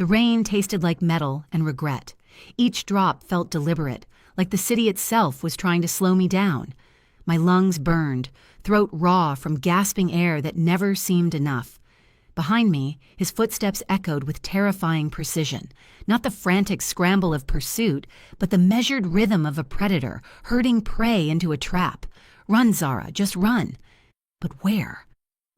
The rain tasted like metal and regret. Each drop felt deliberate, like the city itself was trying to slow me down. My lungs burned, throat raw from gasping air that never seemed enough. Behind me, his footsteps echoed with terrifying precision, not the frantic scramble of pursuit, but the measured rhythm of a predator herding prey into a trap. Run, Zara, just run. But where?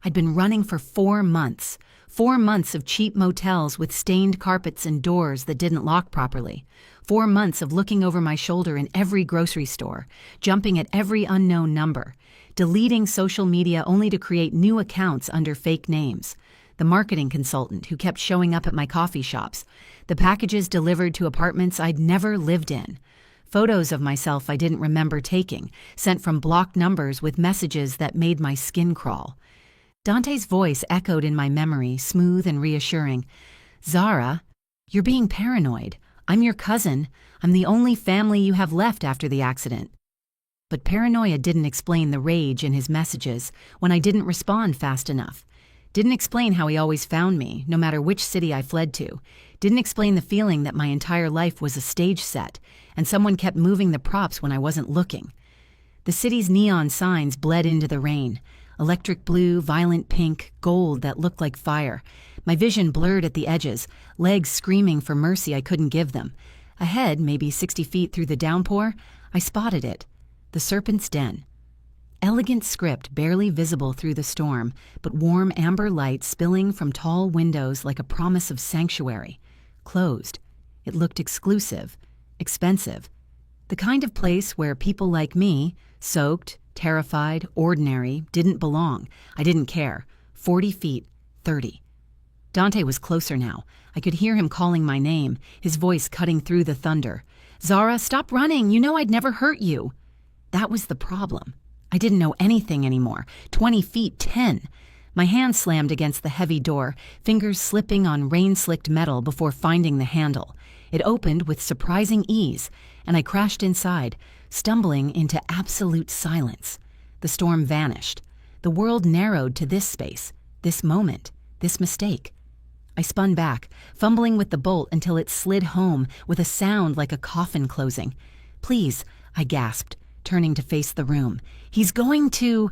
I'd been running for 4 months. 4 months of cheap motels with stained carpets and doors that didn't lock properly. 4 months of looking over my shoulder in every grocery store, jumping at every unknown number, deleting social media only to create new accounts under fake names. The marketing consultant who kept showing up at my coffee shops. The packages delivered to apartments I'd never lived in. Photos of myself I didn't remember taking, sent from blocked numbers with messages that made my skin crawl. Dante's voice echoed in my memory, smooth and reassuring. Zara, you're being paranoid. I'm your cousin. I'm the only family you have left after the accident. But paranoia didn't explain the rage in his messages when I didn't respond fast enough. Didn't explain how he always found me, no matter which city I fled to. Didn't explain the feeling that my entire life was a stage set, and someone kept moving the props when I wasn't looking. The city's neon signs bled into the rain. Electric blue, violent pink, gold that looked like fire. My vision blurred at the edges, legs screaming for mercy I couldn't give them. Ahead, maybe 60 feet through the downpour, I spotted it. The Serpent's Den. Elegant script barely visible through the storm, but warm amber light spilling from tall windows like a promise of sanctuary. Closed. It looked exclusive, expensive. The kind of place where people like me, soaked, terrified, ordinary, didn't belong. I didn't care. 40 feet, 30. Dante was closer now. I could hear him calling my name, his voice cutting through the thunder. Zara, stop running. You know I'd never hurt you. That was the problem. I didn't know anything anymore. 20 feet, 10. My hand slammed against the heavy door, fingers slipping on rain-slicked metal before finding the handle. It opened with surprising ease, and I crashed inside, stumbling into absolute silence. The storm vanished. The world narrowed to this space, this moment, this mistake. I spun back, fumbling with the bolt until it slid home with a sound like a coffin closing. Please, I gasped, turning to face the room. He's going to...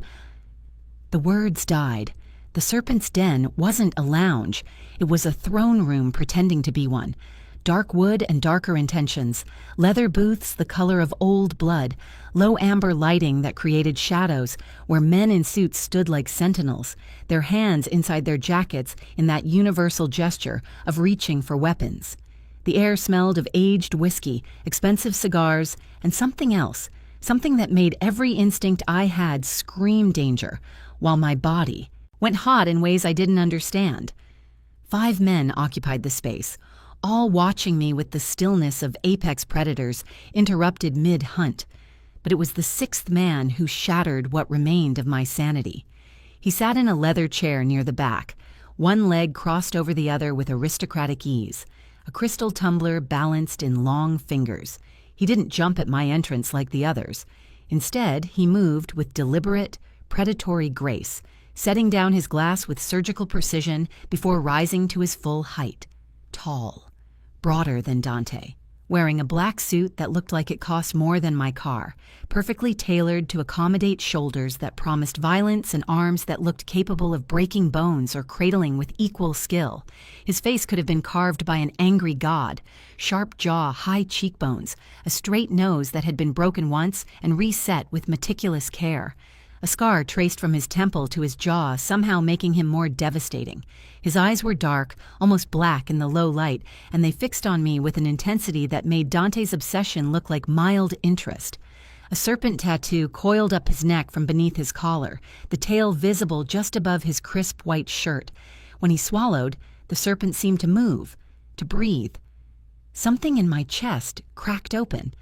The words died. The Serpent's Den wasn't a lounge. It was a throne room pretending to be one. Dark wood and darker intentions, leather booths the color of old blood, low amber lighting that created shadows where men in suits stood like sentinels, their hands inside their jackets in that universal gesture of reaching for weapons. The air smelled of aged whiskey, expensive cigars, and something else, something that made every instinct I had scream danger, while my body went hot in ways I didn't understand. 5 men occupied the space, all watching me with the stillness of apex predators interrupted mid-hunt. But it was the 6th man who shattered what remained of my sanity. He sat in a leather chair near the back, one leg crossed over the other with aristocratic ease, a crystal tumbler balanced in long fingers. He didn't jump at my entrance like the others. Instead, he moved with deliberate, predatory grace, setting down his glass with surgical precision before rising to his full height. Tall, broader than Dante, wearing a black suit that looked like it cost more than my car, perfectly tailored to accommodate shoulders that promised violence and arms that looked capable of breaking bones or cradling with equal skill. His face could have been carved by an angry god, sharp jaw, high cheekbones, a straight nose that had been broken once and reset with meticulous care. A scar traced from his temple to his jaw, somehow making him more devastating. His eyes were dark, almost black in the low light, and they fixed on me with an intensity that made Dante's obsession look like mild interest. A serpent tattoo coiled up his neck from beneath his collar, the tail visible just above his crisp white shirt. When he swallowed, the serpent seemed to move, to breathe. Something in my chest cracked open.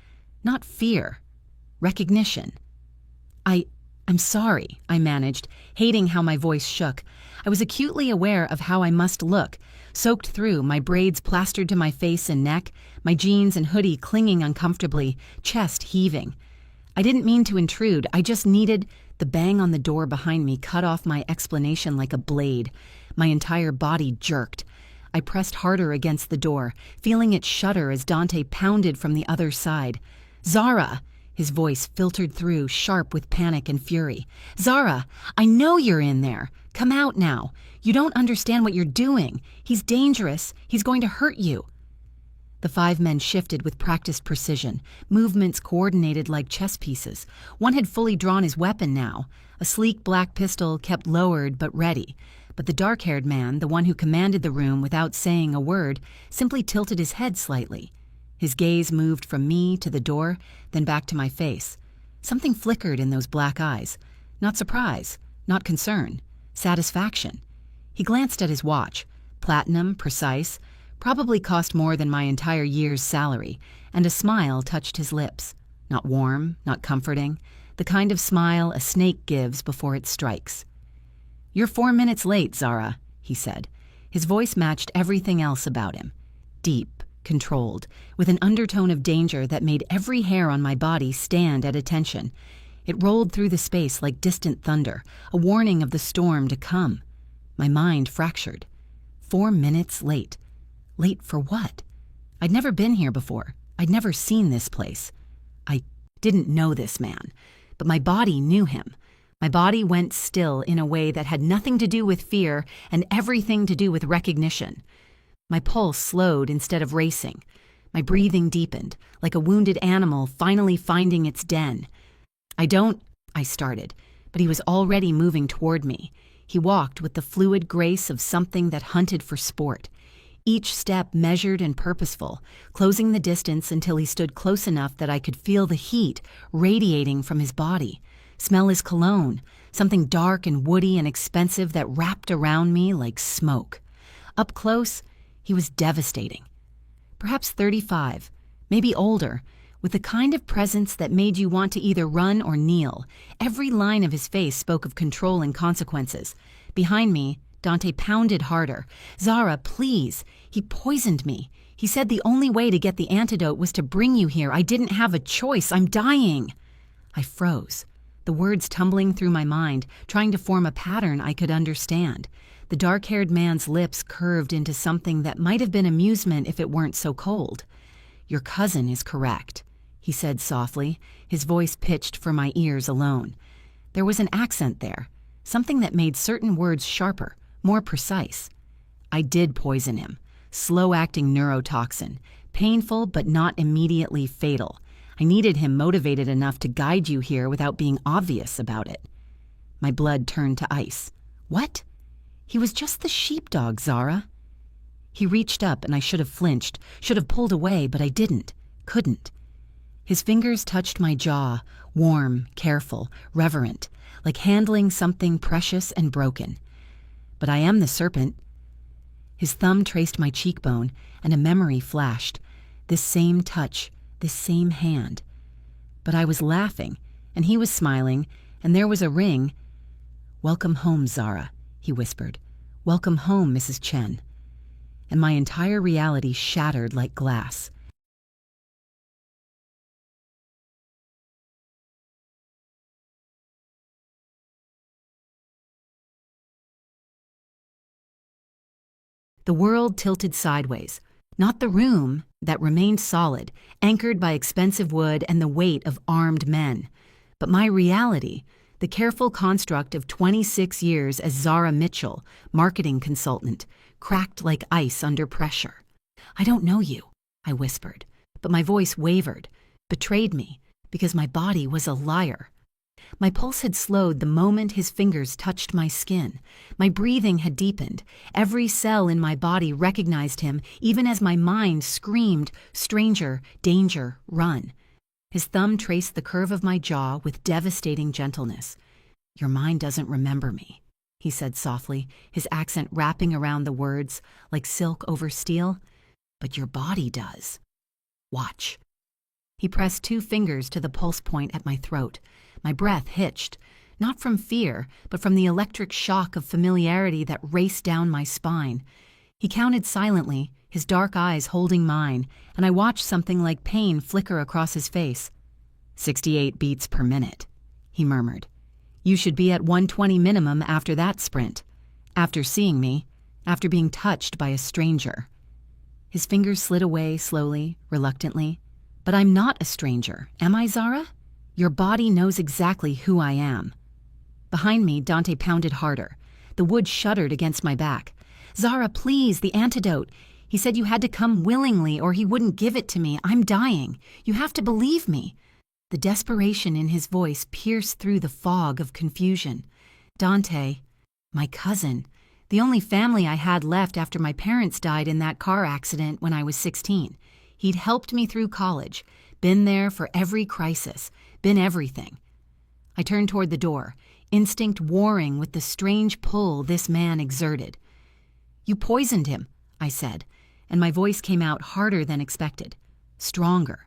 Not fear. Recognition. I'm sorry, I managed, hating how my voice shook. I was acutely aware of how I must look, soaked through, my braids plastered to my face and neck, my jeans and hoodie clinging uncomfortably, chest heaving. I didn't mean to intrude, I just needed... The bang on the door behind me cut off my explanation like a blade. My entire body jerked. I pressed harder against the door, feeling it shudder as Dante pounded from the other side. "Zara!" His voice filtered through, sharp with panic and fury. "Zara, I know you're in there. Come out now. You don't understand what you're doing. He's dangerous. He's going to hurt you." The 5 men shifted with practiced precision, movements coordinated like chess pieces. One had fully drawn his weapon now, a sleek black pistol kept lowered but ready. But the dark-haired man, the one who commanded the room without saying a word, simply tilted his head slightly. His gaze moved from me to the door, then back to my face. Something flickered in those black eyes. Not surprise, not concern, satisfaction. He glanced at his watch, platinum, precise, probably cost more than my entire year's salary, and a smile touched his lips. Not warm, not comforting, the kind of smile a snake gives before it strikes. "You're 4 minutes late, Zara," he said. His voice matched everything else about him. Deep, controlled, with an undertone of danger that made every hair on my body stand at attention. It rolled through the space like distant thunder, a warning of the storm to come. My mind fractured. 4 minutes late. Late for what? I'd never been here before. I'd never seen this place. I didn't know this man, but my body knew him. My body went still in a way that had nothing to do with fear and everything to do with recognition. My pulse slowed instead of racing. My breathing deepened, like a wounded animal finally finding its den. I started, but he was already moving toward me. He walked with the fluid grace of something that hunted for sport. Each step measured and purposeful, closing the distance until he stood close enough that I could feel the heat radiating from his body, smell his cologne, something dark and woody and expensive that wrapped around me like smoke. Up close, he was devastating. Perhaps 35, maybe older, with the kind of presence that made you want to either run or kneel. Every line of his face spoke of control and consequences. Behind me, Dante pounded harder. "Zara, please. He poisoned me. He said the only way to get the antidote was to bring you here. I didn't have a choice. I'm dying." I froze, the words tumbling through my mind, trying to form a pattern I could understand. The dark-haired man's lips curved into something that might have been amusement if it weren't so cold. "Your cousin is correct," he said softly, his voice pitched for my ears alone. There was an accent there, something that made certain words sharper, more precise. "I did poison him. Slow-acting neurotoxin. Painful but not immediately fatal. I needed him motivated enough to guide you here without being obvious about it." My blood turned to ice. "What? He was just the sheepdog, Zara." He reached up and I should have flinched, should have pulled away, but I didn't, couldn't. His fingers touched my jaw, warm, careful, reverent, like handling something precious and broken. "But I am the serpent." His thumb traced my cheekbone, and a memory flashed. This same touch, this same hand. But I was laughing, and he was smiling, and there was a ring. "Welcome home, Zara," he whispered. "Welcome home, Mrs. Chen." And my entire reality shattered like glass. The world tilted sideways. Not the room, that remained solid, anchored by expensive wood and the weight of armed men, but my reality, the careful construct of 26 years as Zara Mitchell, marketing consultant, cracked like ice under pressure. "I don't know you," I whispered, but my voice wavered, betrayed me, because my body was a liar. My pulse had slowed the moment his fingers touched my skin. My breathing had deepened. Every cell in my body recognized him, even as my mind screamed, "Stranger, danger, run." His thumb traced the curve of my jaw with devastating gentleness. "Your mind doesn't remember me," he said softly, his accent wrapping around the words like silk over steel. "But your body does. Watch." He pressed 2 fingers to the pulse point at my throat. My breath hitched, not from fear, but from the electric shock of familiarity that raced down my spine. He counted silently, his dark eyes holding mine, and I watched something like pain flicker across his face. 68 beats per minute, he murmured. "You should be at 120 minimum after that sprint. After seeing me, after being touched by a stranger. His fingers slid away slowly, reluctantly. But I'm not a stranger, am I, Zara? Your body knows exactly who I am. Behind me, Dante pounded harder. The wood shuddered against my back. Zara, please, the antidote. He said you had to come willingly or he wouldn't give it to me. I'm dying. You have to believe me. The desperation in his voice pierced through the fog of confusion. Dante, my cousin, the only family I had left after my parents died in that car accident when I was 16. He'd helped me through college, been there for every crisis, been everything. I turned toward the door, instinct warring with the strange pull this man exerted. You poisoned him, I said, and my voice came out harder than expected, stronger.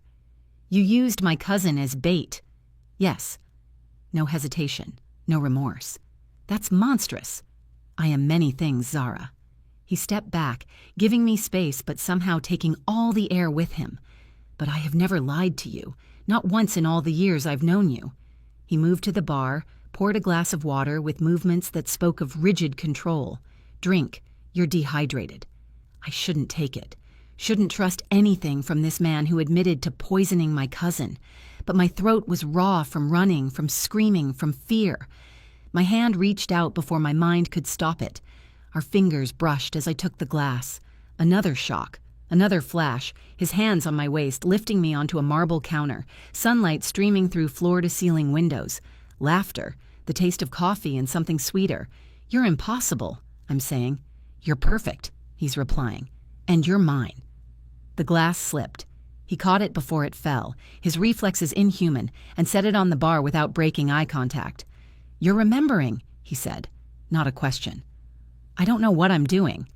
You used my cousin as bait. Yes. No hesitation, no remorse. That's monstrous. I am many things, Zara. He stepped back, giving me space but somehow taking all the air with him. But I have never lied to you, not once in all the years I've known you. He moved to the bar, poured a glass of water with movements that spoke of rigid control. Drink, you're dehydrated. I shouldn't take it. Shouldn't trust anything from this man who admitted to poisoning my cousin. But my throat was raw from running, from screaming, from fear. My hand reached out before my mind could stop it. Our fingers brushed as I took the glass. Another shock, another flash, his hands on my waist, lifting me onto a marble counter, sunlight streaming through floor-to-ceiling windows. Laughter, the taste of coffee and something sweeter. You're impossible, I'm saying. You're perfect, he's replying. And you're mine. The glass slipped. He caught it before it fell, his reflexes inhuman, and set it on the bar without breaking eye contact. You're remembering, he said, not a question. I don't know what I'm doing.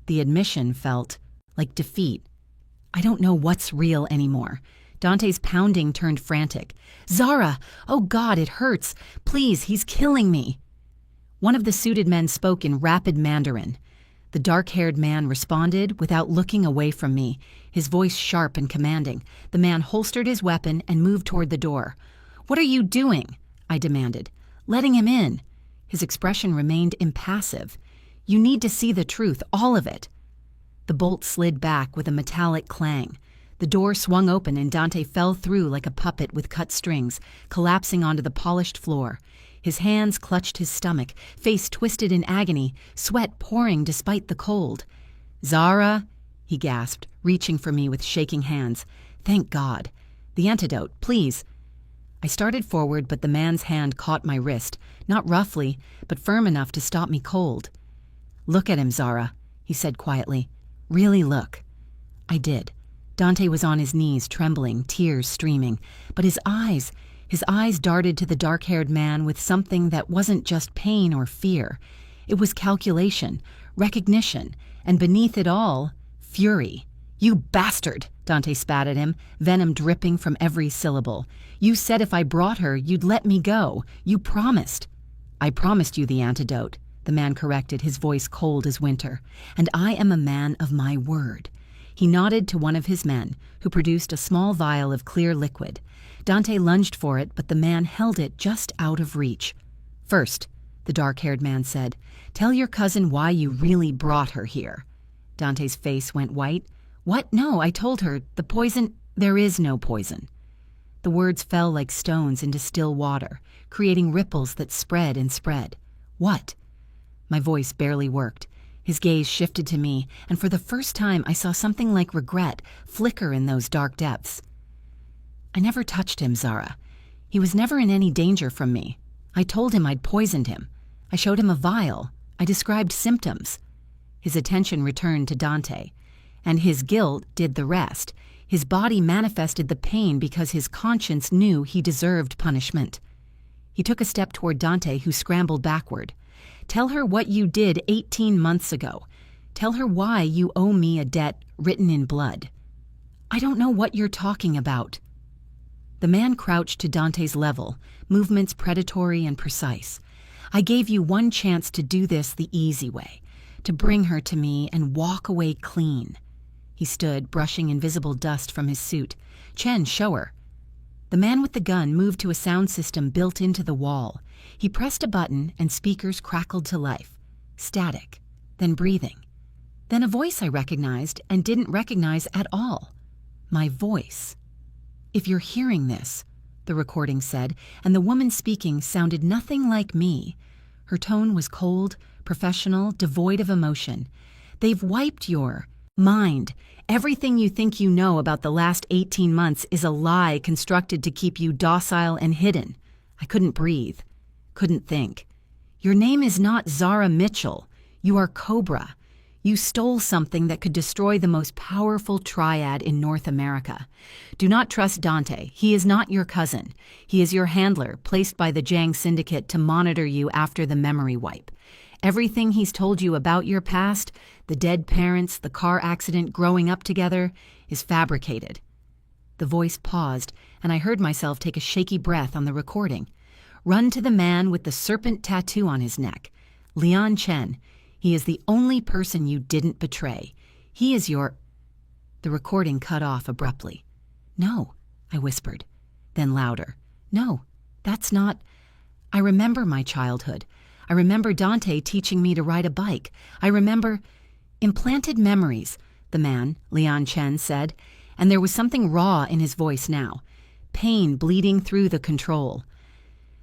The admission felt like defeat. I don't know what's real anymore. Dante's pounding turned frantic. Zara! Oh God, it hurts! Please, he's killing me! One of the suited men spoke in rapid Mandarin. The dark-haired man responded without looking away from me, his voice sharp and commanding. The man holstered his weapon and moved toward the door. What are you doing? I demanded. Letting him in. His expression remained impassive. You need to see the truth, all of it. The bolt slid back with a metallic clang. The door swung open and Dante fell through like a puppet with cut strings, collapsing onto the polished floor. His hands clutched his stomach, face twisted in agony, sweat pouring despite the cold. Zara, he gasped, reaching for me with shaking hands. Thank God. The antidote, please. I started forward, but the man's hand caught my wrist, not roughly, but firm enough to stop me cold. Look at him, Zara, he said quietly. Really look. I did. Dante was on his knees, trembling, tears streaming, but his eyes darted to the dark-haired man with something that wasn't just pain or fear. It was calculation, recognition, and beneath it all, fury. You bastard, Dante spat at him, venom dripping from every syllable. You said if I brought her, you'd let me go. You promised. I promised you the antidote, the man corrected, his voice cold as winter. And I am a man of my word. He nodded to one of his men, who produced a small vial of clear liquid. Dante lunged for it, but the man held it just out of reach. First, the dark-haired man said, tell your cousin why you really brought her here. Dante's face went white. What? No, I told her. The poison... There is no poison. The words fell like stones into still water, creating ripples that spread and spread. What? My voice barely worked. His gaze shifted to me, and for the first time I saw something like regret flicker in those dark depths. I never touched him, Zara. He was never in any danger from me. I told him I'd poisoned him. I showed him a vial. I described symptoms. His attention returned to Dante, and his guilt did the rest. His body manifested the pain because his conscience knew he deserved punishment. He took a step toward Dante, who scrambled backward. Tell her what you did 18 months ago. Tell her why you owe me a debt written in blood. I don't know what you're talking about. The man crouched to Dante's level, movements predatory and precise. I gave you one chance to do this the easy way, to bring her to me and walk away clean. He stood, brushing invisible dust from his suit. Chen, show her. The man with the gun moved to a sound system built into the wall. He pressed a button and speakers crackled to life. Static. then breathing. Then a voice I recognized and didn't recognize at all. My voice. "If you're hearing this," the recording said, and the woman speaking sounded nothing like me. Her tone was cold, professional, devoid of emotion. "They've wiped your mind. Everything you think you know about the last 18 months is a lie constructed to keep you docile and hidden." I couldn't breathe, couldn't think. "Your name is not Zara Mitchell. You are Cobra. You stole something that could destroy the most powerful triad in North America. Do not trust Dante. He is not your cousin. He is your handler, placed by the Jang Syndicate to monitor you after the memory wipe. Everything he's told you about your past, the dead parents, the car accident, growing up together, is fabricated." The voice paused, and I heard myself take a shaky breath on the recording. "Run to the man with the serpent tattoo on his neck. Leon Chen. He is the only person you didn't betray. He is your—" The recording cut off abruptly. "No," I whispered. Then louder. "No, that's not—" "I remember my childhood. I remember Dante teaching me to ride a bike. I remember—" "Implanted memories," the man, Leon Chen, said, and there was something raw in his voice now. Pain bleeding through the control.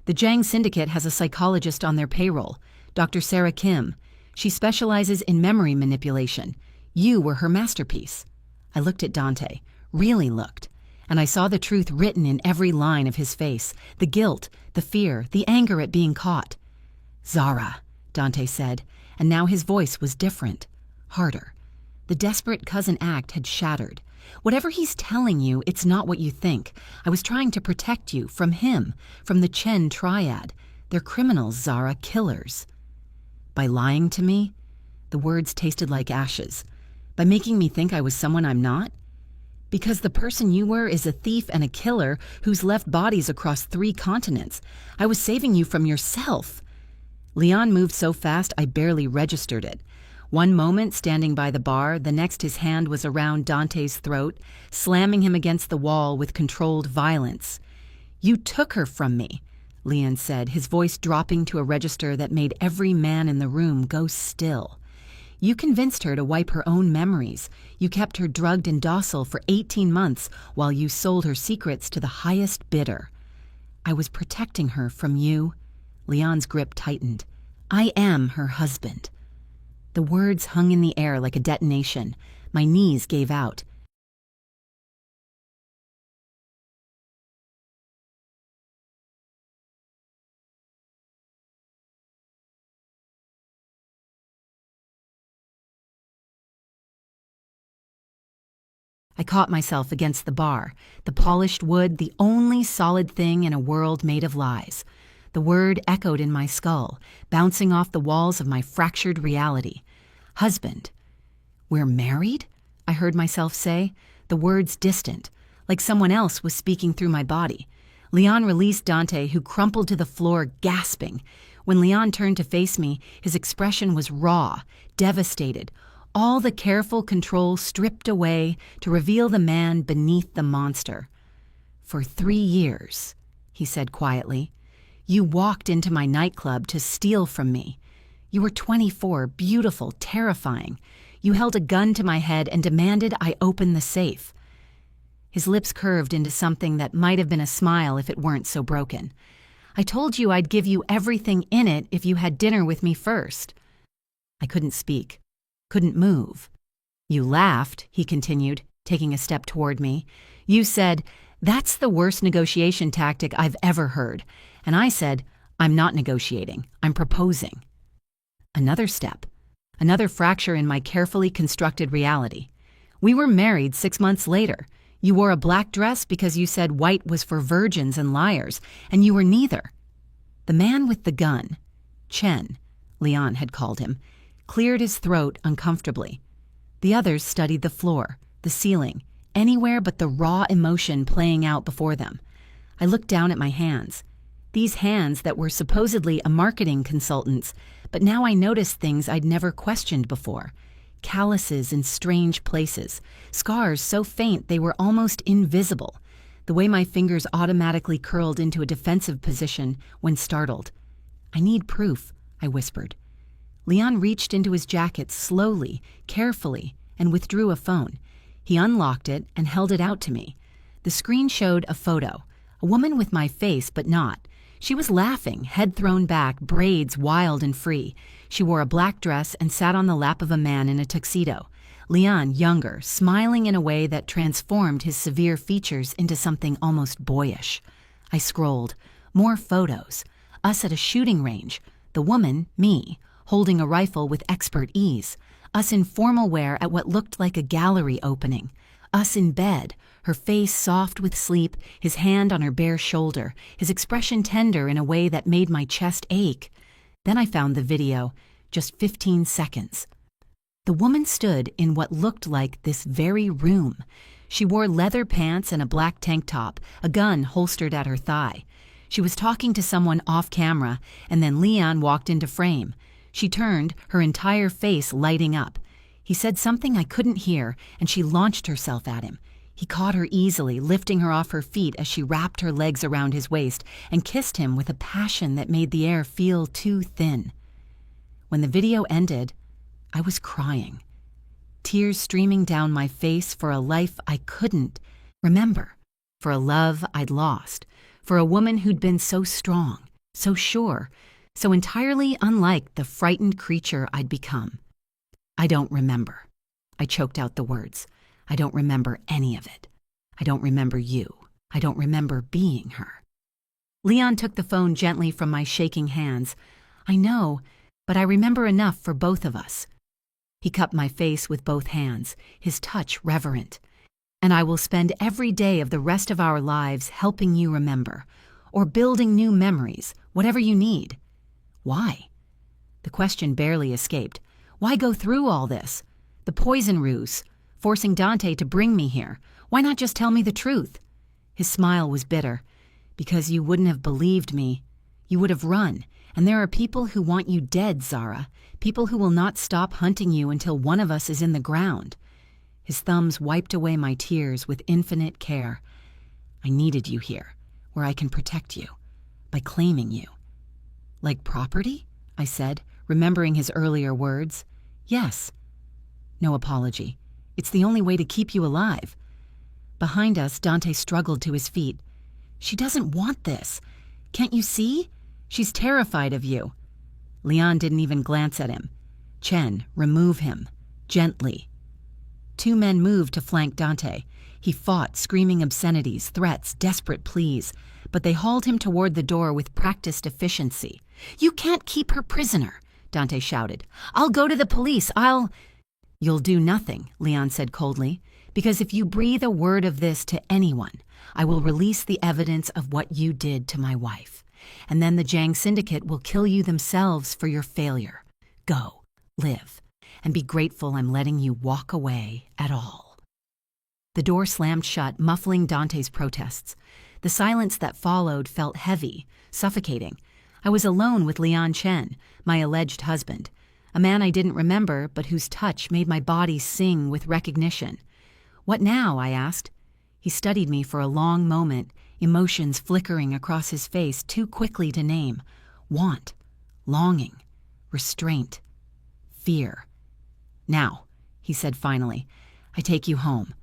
"The Jang Syndicate has a psychologist on their payroll, Dr. Sarah Kim. She specializes in memory manipulation. You were her masterpiece." I looked at Dante, really looked, and I saw the truth written in every line of his face, the guilt, the fear, the anger at being caught. "Zara," Dante said, and now his voice was different, harder. The desperate cousin act had shattered. "Whatever he's telling you, it's not what you think. I was trying to protect you from him, from the Chen triad. They're criminals, Zara, killers." By lying to me? The words tasted like ashes. By making me think I was someone I'm not? Because the person you were is a thief and a killer who's left bodies across 3 continents. I was saving you from yourself. Leon moved so fast I barely registered it. One moment standing by the bar, the next his hand was around Dante's throat, slamming him against the wall with controlled violence. "You took her from me," Leon said, his voice dropping to a register that made every man in the room go still. "You convinced her to wipe her own memories. You kept her drugged and docile for 18 months while you sold her secrets to the highest bidder. I was protecting her from you." Leon's grip tightened. "I am her husband." The words hung in the air like a detonation. My knees gave out. I caught myself against the bar, the polished wood, the only solid thing in a world made of lies. The word echoed in my skull, bouncing off the walls of my fractured reality. Husband. "We're married?" I heard myself say, the words distant, like someone else was speaking through my body. Leon released Dante, who crumpled to the floor, gasping. When Leon turned to face me, his expression was raw, devastated, all the careful control stripped away to reveal the man beneath the monster. "For 3 years," he said quietly, "you walked into my nightclub to steal from me. You were 24, beautiful, terrifying. You held a gun to my head and demanded I open the safe." His lips curved into something that might have been a smile if it weren't so broken. "I told you I'd give you everything in it if you had dinner with me first." I couldn't speak, couldn't move. "You laughed," he continued, taking a step toward me. "You said, 'That's the worst negotiation tactic I've ever heard.' And I said, 'I'm not negotiating, I'm proposing.'" Another step, another fracture in my carefully constructed reality. "We were married 6 months later. You wore a black dress because you said white was for virgins and liars, and you were neither." The man with the gun, Chen, Leon had called him, cleared his throat uncomfortably. The others studied the floor, the ceiling, anywhere but the raw emotion playing out before them. I looked down at my hands. These hands that were supposedly a marketing consultant's, but now I noticed things I'd never questioned before. Calluses in strange places, scars so faint they were almost invisible, the way my fingers automatically curled into a defensive position when startled. "I need proof," I whispered. Leon reached into his jacket slowly, carefully, and withdrew a phone. He unlocked it and held it out to me. The screen showed a photo, a woman with my face but not. She was laughing, head thrown back, braids wild and free. She wore a black dress and sat on the lap of a man in a tuxedo. Leon, younger, smiling in a way that transformed his severe features into something almost boyish. I scrolled. More photos. Us at a shooting range. The woman, me, holding a rifle with expert ease. Us in formal wear at what looked like a gallery opening. Us in bed, her face soft with sleep, his hand on her bare shoulder, his expression tender in a way that made my chest ache. Then I found the video, just 15 seconds. The woman stood in what looked like this very room. She wore leather pants and a black tank top, a gun holstered at her thigh. She was talking to someone off camera, and then Leon walked into frame. She turned, her entire face lighting up. He said something I couldn't hear, and she launched herself at him. He caught her easily, lifting her off her feet as she wrapped her legs around his waist and kissed him with a passion that made the air feel too thin. When the video ended, I was crying. Tears streaming down my face for a life I couldn't remember, for a love I'd lost, for a woman who'd been so strong, so sure, so entirely unlike the frightened creature I'd become. I don't remember. I choked out the words. I don't remember any of it. I don't remember you. I don't remember being her. Leon took the phone gently from my shaking hands. I know, but I remember enough for both of us. He cupped my face with both hands, his touch reverent. And I will spend every day of the rest of our lives helping you remember, or building new memories, whatever you need. Why? The question barely escaped. Why go through all this? The poison ruse, forcing Dante to bring me here. Why not just tell me the truth? His smile was bitter. Because you wouldn't have believed me. You would have run. And there are people who want you dead, Zara. People who will not stop hunting you until one of us is in the ground. His thumbs wiped away my tears with infinite care. I needed you here, where I can protect you, by claiming you. Like property? I said, remembering his earlier words. Yes. No apology. It's the only way to keep you alive. Behind us, Dante struggled to his feet. She doesn't want this. Can't you see? She's terrified of you. Leon didn't even glance at him. Chen, remove him. Gently. Two men moved to flank Dante. He fought, screaming obscenities, threats, desperate pleas, but they hauled him toward the door with practiced efficiency. You can't keep her prisoner, Dante shouted. I'll go to the police. You'll do nothing, Leon said coldly, because if you breathe a word of this to anyone, I will release the evidence of what you did to my wife. And then the Jiang Syndicate will kill you themselves for your failure. Go, live, and be grateful I'm letting you walk away at all. The door slammed shut, muffling Dante's protests. The silence that followed felt heavy, suffocating. I was alone with Leon Chen, my alleged husband, a man I didn't remember but whose touch made my body sing with recognition. What now? I asked. He studied me for a long moment, emotions flickering across his face too quickly to name. Want, longing, restraint, fear. Now, he said finally, I take you home.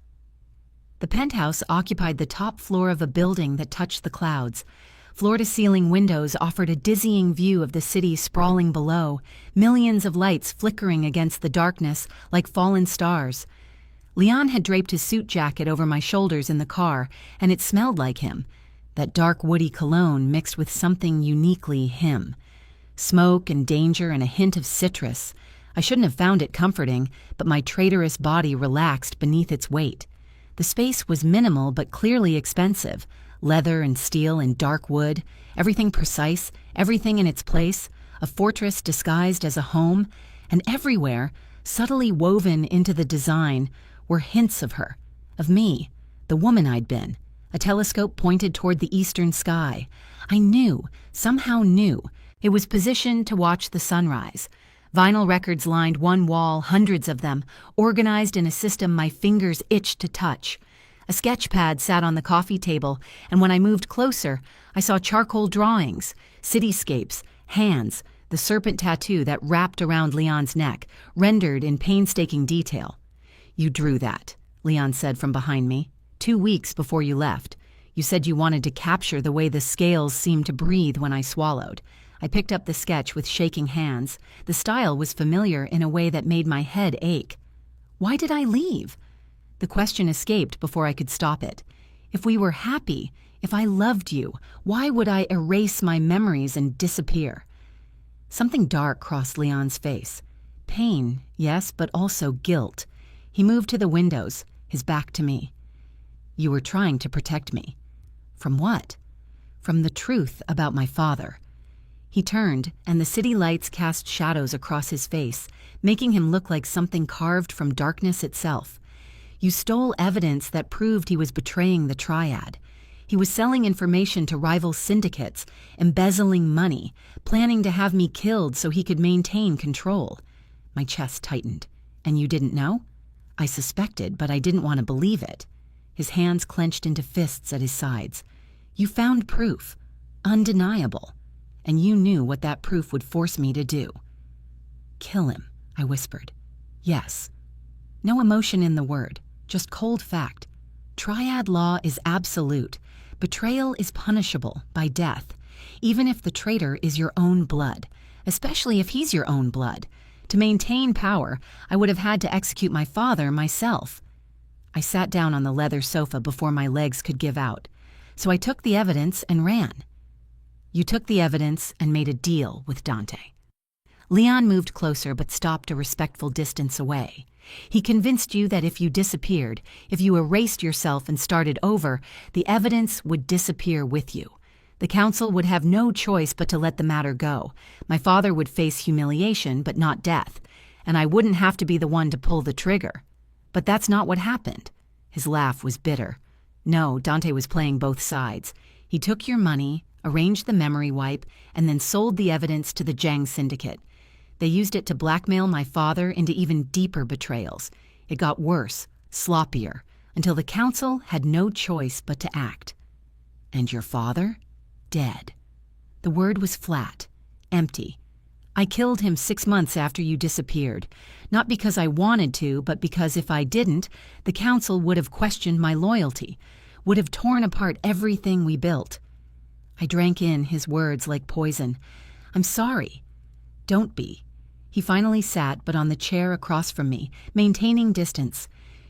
The penthouse occupied the top floor of a building that touched the clouds. Floor-to-ceiling windows offered a dizzying view of the city sprawling below, millions of lights flickering against the darkness like fallen stars. Leon had draped his suit jacket over my shoulders in the car, and it smelled like him, that dark woody cologne mixed with something uniquely him. Smoke and danger and a hint of citrus. I shouldn't have found it comforting, but my traitorous body relaxed beneath its weight. The space was minimal but clearly expensive. Leather and steel and dark wood, everything precise, everything in its place, a fortress disguised as a home, and everywhere, subtly woven into the design, were hints of her, of me, the woman I'd been. A telescope pointed toward the eastern sky. I knew, somehow knew, it was positioned to watch the sunrise. Vinyl records lined one wall, hundreds of them, organized in a system my fingers itched to touch. A sketch pad sat on the coffee table, and when I moved closer, I saw charcoal drawings, cityscapes, hands, the serpent tattoo that wrapped around Leon's neck, rendered in painstaking detail. "You drew that," Leon said from behind me. "2 weeks before you left. You said you wanted to capture the way the scales seemed to breathe when I swallowed." I picked up the sketch with shaking hands. The style was familiar in a way that made my head ache. Why did I leave? The question escaped before I could stop it. If we were happy, if I loved you, why would I erase my memories and disappear? Something dark crossed Leon's face. Pain, yes, but also guilt. He moved to the windows, his back to me. "You were trying to protect me." "From what?" "From the truth about my father." He turned, and the city lights cast shadows across his face, making him look like something carved from darkness itself. "You stole evidence that proved he was betraying the Triad. He was selling information to rival syndicates, embezzling money, planning to have me killed so he could maintain control." My chest tightened. "And you didn't know?" "I suspected, but I didn't want to believe it." His hands clenched into fists at his sides. "You found proof. Undeniable. And you knew what that proof would force me to do." "Kill him," I whispered. "Yes." No emotion in the word, just cold fact. Triad law is absolute. Betrayal is punishable by death, even if the traitor is your own blood, especially if he's your own blood. To maintain power, I would have had to execute my father myself. I sat down on the leather sofa before my legs could give out. So I took the evidence and ran. "You took the evidence and made a deal with Dante." Leon moved closer but stopped a respectful distance away. "He convinced you that if you disappeared, if you erased yourself and started over, the evidence would disappear with you. The council would have no choice but to let the matter go. My father would face humiliation but not death, and I wouldn't have to be the one to pull the trigger. But that's not what happened." His laugh was bitter. "No, Dante was playing both sides. He took your money, arranged the memory wipe, and then sold the evidence to the Zhang Syndicate. They used it to blackmail my father into even deeper betrayals. It got worse, sloppier, until the council had no choice but to act. And your father? Dead." The word was flat, empty. "I killed him 6 months after you disappeared. Not because I wanted to, but because if I didn't, the council would have questioned my loyalty, would have torn apart everything we built." I drank in his words like poison. "I'm sorry." "Don't be." He finally sat, but on the chair across from me, maintaining distance.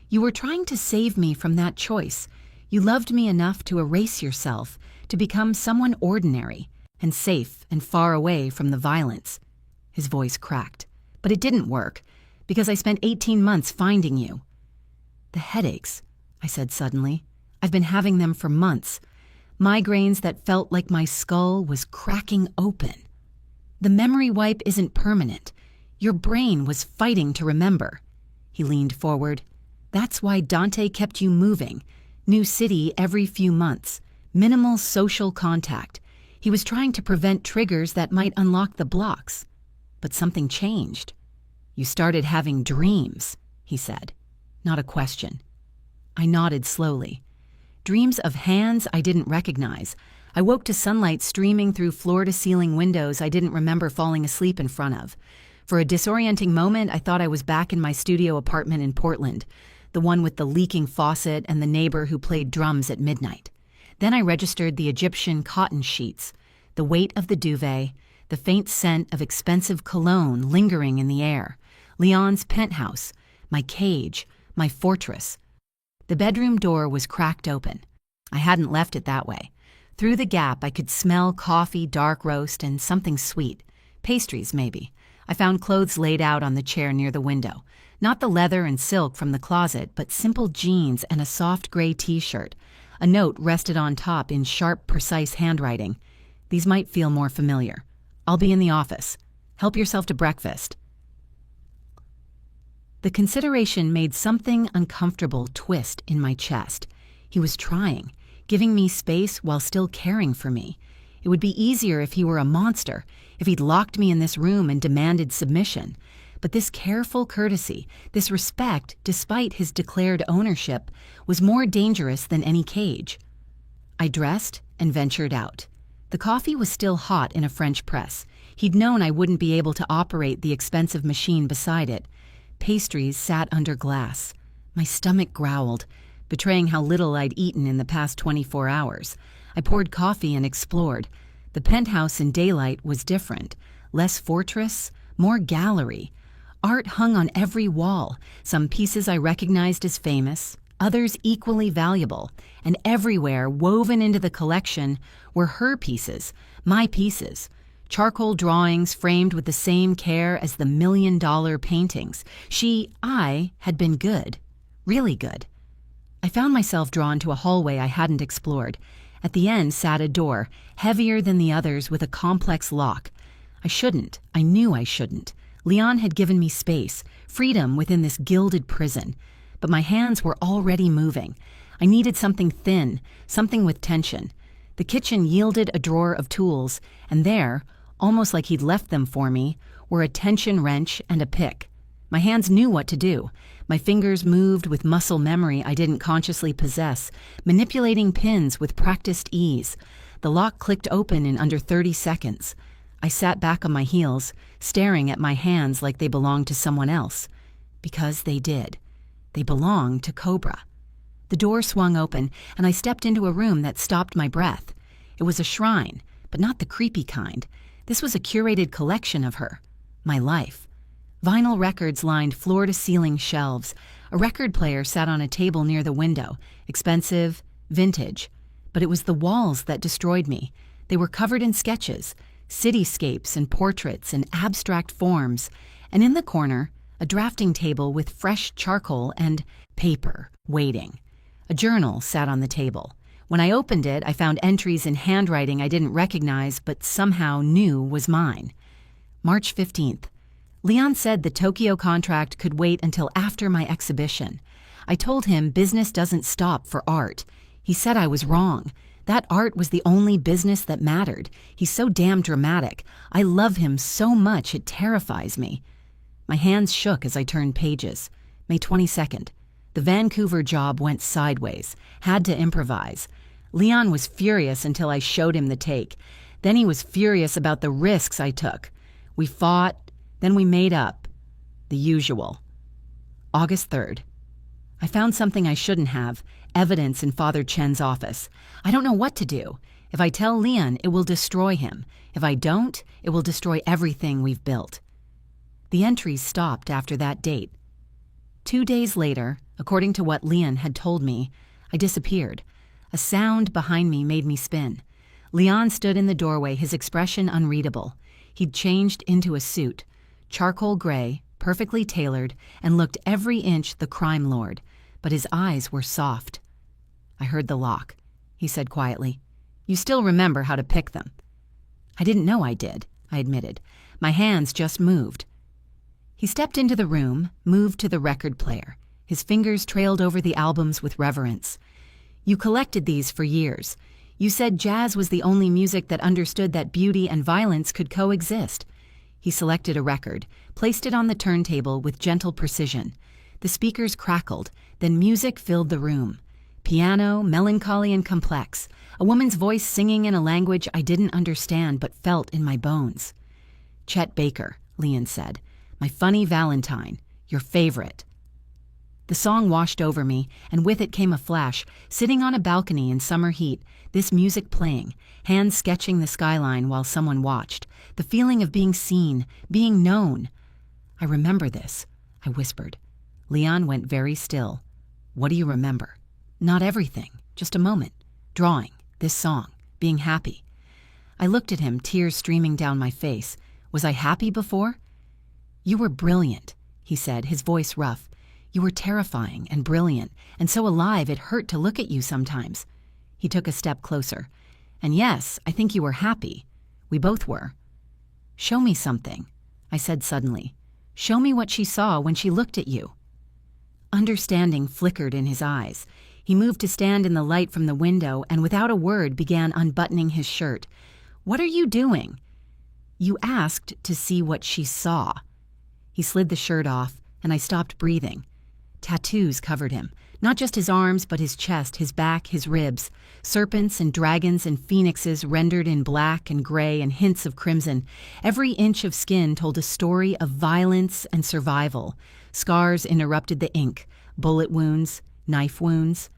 "You were trying to save me from that choice. You loved me enough to erase yourself, to become someone ordinary, and safe and far away from the violence." His voice cracked. "But it didn't work, because I spent 18 months finding you." "The headaches," I said suddenly. "I've been having them for months. Migraines that felt like my skull was cracking open. The memory wipe isn't permanent. Your brain was fighting to remember." He leaned forward. "That's why Dante kept you moving. New city every few months. Minimal social contact. He was trying to prevent triggers that might unlock the blocks. But something changed. You started having dreams," he said. Not a question. I nodded slowly. Dreams of hands I didn't recognize. I woke to sunlight streaming through floor-to-ceiling windows I didn't remember falling asleep in front of. For a disorienting moment, I thought I was back in my studio apartment in Portland, the one with the leaking faucet and the neighbor who played drums at midnight. Then I registered the Egyptian cotton sheets, the weight of the duvet, the faint scent of expensive cologne lingering in the air, Leon's penthouse, my cage, my fortress. The bedroom door was cracked open. I hadn't left it that way. Through the gap, I could smell coffee, dark roast, and something sweet. Pastries, maybe. I found clothes laid out on the chair near the window. Not the leather and silk from the closet, but simple jeans and a soft gray t-shirt. A note rested on top in sharp, precise handwriting. These might feel more familiar. "I'll be in the office. Help yourself to breakfast." The consideration made something uncomfortable twist in my chest. He was trying, giving me space while still caring for me. It would be easier if he were a monster, if he'd locked me in this room and demanded submission. But this careful courtesy, this respect, despite his declared ownership, was more dangerous than any cage. I dressed and ventured out. The coffee was still hot in a French press. He'd known I wouldn't be able to operate the expensive machine beside it. Pastries sat under glass. My stomach growled, betraying how little I'd eaten in the past 24 hours. I poured coffee and explored. The penthouse in daylight was different. Less fortress, more gallery. Art hung on every wall, some pieces I recognized as famous, others equally valuable, and everywhere woven into the collection were her pieces, my pieces. Charcoal drawings framed with the same care as the million-dollar paintings. I had been good, really good. I found myself drawn to a hallway I hadn't explored. At the end sat a door, heavier than the others with a complex lock. I knew I shouldn't. Leon had given me space, freedom within this gilded prison. But my hands were already moving. I needed something thin, something with tension. The kitchen yielded a drawer of tools, and there, almost like he'd left them for me, were a tension wrench and a pick. My hands knew what to do. My fingers moved with muscle memory I didn't consciously possess, manipulating pins with practiced ease. The lock clicked open in under 30 seconds. I sat back on my heels, staring at my hands like they belonged to someone else. Because they did. They belonged to Cobra. The door swung open, and I stepped into a room that stopped my breath. It was a shrine, but not the creepy kind. This was a curated collection of her. My life. Vinyl records lined floor-to-ceiling shelves. A record player sat on a table near the window. Expensive, vintage. But it was the walls that destroyed me. They were covered in sketches, cityscapes and portraits and abstract forms. And in the corner, a drafting table with fresh charcoal and paper waiting. A journal sat on the table. When I opened it, I found entries in handwriting I didn't recognize but somehow knew was mine. March 15th. Leon said the Tokyo contract could wait until after my exhibition. I told him business doesn't stop for art. He said I was wrong. That art was the only business that mattered. He's so damn dramatic. I love him so much it terrifies me. My hands shook as I turned pages. May 22nd. The Vancouver job went sideways. Had to improvise. Leon was furious until I showed him the take. Then he was furious about the risks I took. We fought, then we made up. The usual. August 3rd. I found something I shouldn't have, evidence in Father Chen's office. I don't know what to do. If I tell Leon, it will destroy him. If I don't, it will destroy everything we've built. The entries stopped after that date. 2 days later, according to what Leon had told me, I disappeared. A sound behind me made me spin. Leon stood in the doorway, his expression unreadable. He'd changed into a suit, charcoal gray, perfectly tailored, and looked every inch the crime lord, but his eyes were soft. I heard the lock. He said quietly, "You still remember how to pick them." I didn't know I did, I admitted. My hands just moved. He stepped into the room, moved to the record player. His fingers trailed over the albums with reverence. "You collected these for years. You said jazz was the only music that understood that beauty and violence could coexist." He selected a record, placed it on the turntable with gentle precision. The speakers crackled, then music filled the room. Piano, melancholy and complex, a woman's voice singing in a language I didn't understand but felt in my bones. "Chet Baker," Leon said. "My Funny Valentine, your favorite." The song washed over me, and with it came a flash, sitting on a balcony in summer heat, this music playing, hands sketching the skyline while someone watched, the feeling of being seen, being known. "I remember this," I whispered. Leon went very still. "What do you remember?" "Not everything, just a moment. Drawing, this song, being happy." I looked at him, tears streaming down my face. Was I happy before? "You were brilliant," he said, his voice rough. "You were terrifying and brilliant, and so alive it hurt to look at you sometimes." He took a step closer. "And yes, I think you were happy. We both were." "Show me something," I said suddenly. "Show me what she saw when she looked at you." Understanding flickered in his eyes. He moved to stand in the light from the window and without a word began unbuttoning his shirt. "What are you doing?" "You asked to see what she saw." He slid the shirt off, and I stopped breathing. Tattoos covered him, Not just his arms, but his chest, his back, his ribs. Serpents and dragons and phoenixes rendered in black and gray and hints of crimson. Every inch of skin told a story of violence and survival. Scars interrupted the ink. Bullet wounds, knife wounds.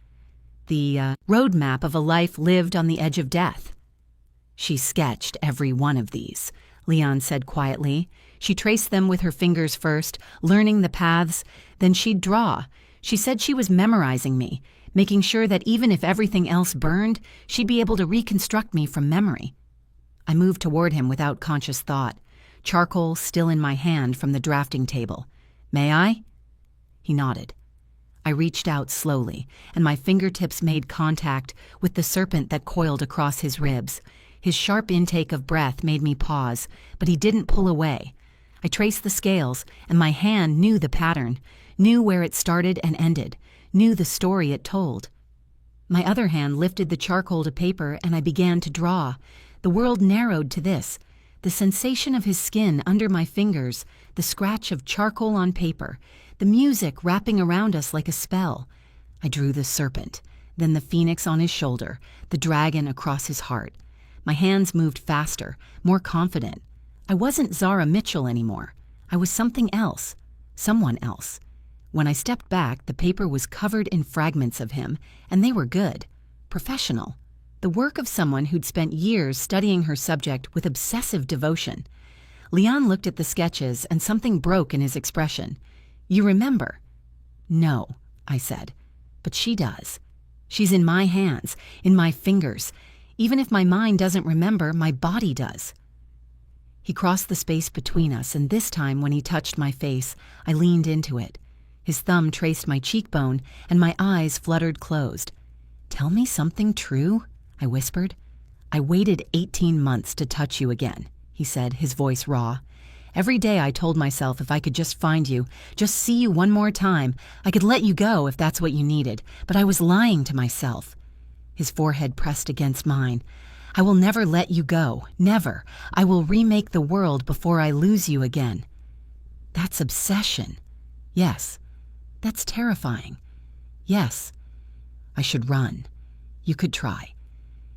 The roadmap of a life lived on the edge of death. She sketched every one of these, Leon said quietly. She traced them with her fingers first, learning the paths. Then she'd draw. She said she was memorizing me, making sure that even if everything else burned, she'd be able to reconstruct me from memory. I moved toward him without conscious thought, charcoal still in my hand from the drafting table. "May I?" He nodded. I reached out slowly, and my fingertips made contact with the serpent that coiled across his ribs. His sharp intake of breath made me pause, but he didn't pull away. I traced the scales, and my hand knew the pattern, knew where it started and ended, knew the story it told. My other hand lifted the charcoal to paper, and I began to draw. The world narrowed to this: the sensation of his skin under my fingers, the scratch of charcoal on paper, the music wrapping around us like a spell. I drew the serpent, then the phoenix on his shoulder, the dragon across his heart. My hands moved faster, more confident. I wasn't Zara Mitchell anymore. I was something else, someone else. When I stepped back, the paper was covered in fragments of him, and they were good, professional. The work of someone who'd spent years studying her subject with obsessive devotion. Leon looked at the sketches, and something broke in his expression. "You remember?" "No," I said. "But she does. She's in my hands, in my fingers. Even if my mind doesn't remember, my body does." He crossed the space between us, and this time when he touched my face, I leaned into it. His thumb traced my cheekbone, and my eyes fluttered closed. "Tell me something true," I whispered. "I waited 18 months to touch you again," he said, his voice raw. "Every day I told myself if I could just find you, just see you one more time, I could let you go if that's what you needed, but I was lying to myself." His forehead pressed against mine. "I will never let you go, never. I will remake the world before I lose you again." "That's obsession." "Yes." "That's terrifying." "Yes." "I should run. You could try."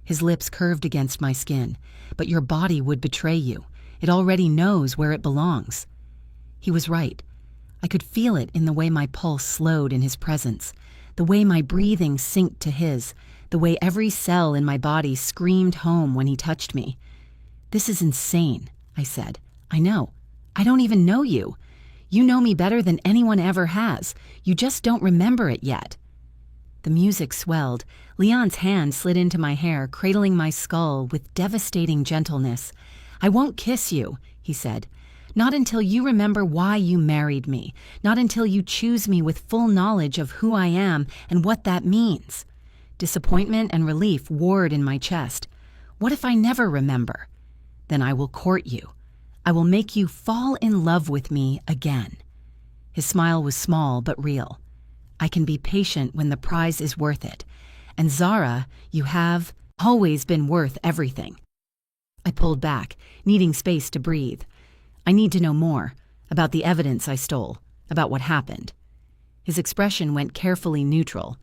His lips curved against my skin. "But your body would betray you. It already knows where it belongs." He was right. I could feel it in the way my pulse slowed in his presence, the way my breathing synced to his, the way every cell in my body screamed home when he touched me. "This is insane," I said. "I know. I don't even know you. You know me better than anyone ever has. You just don't remember it yet." The music swelled. Leon's hand slid into my hair, cradling my skull with devastating gentleness. "I won't kiss you," he said. "Not until you remember why you married me. Not until you choose me with full knowledge of who I am and what that means." Disappointment and relief warred in my chest. "What if I never remember?" "Then I will court you. I will make you fall in love with me again." His smile was small but real. "I can be patient when the prize is worth it. And Zara, you have always been worth everything." I pulled back, needing space to breathe. "I need to know more, about the evidence I stole, about what happened." His expression went carefully neutral.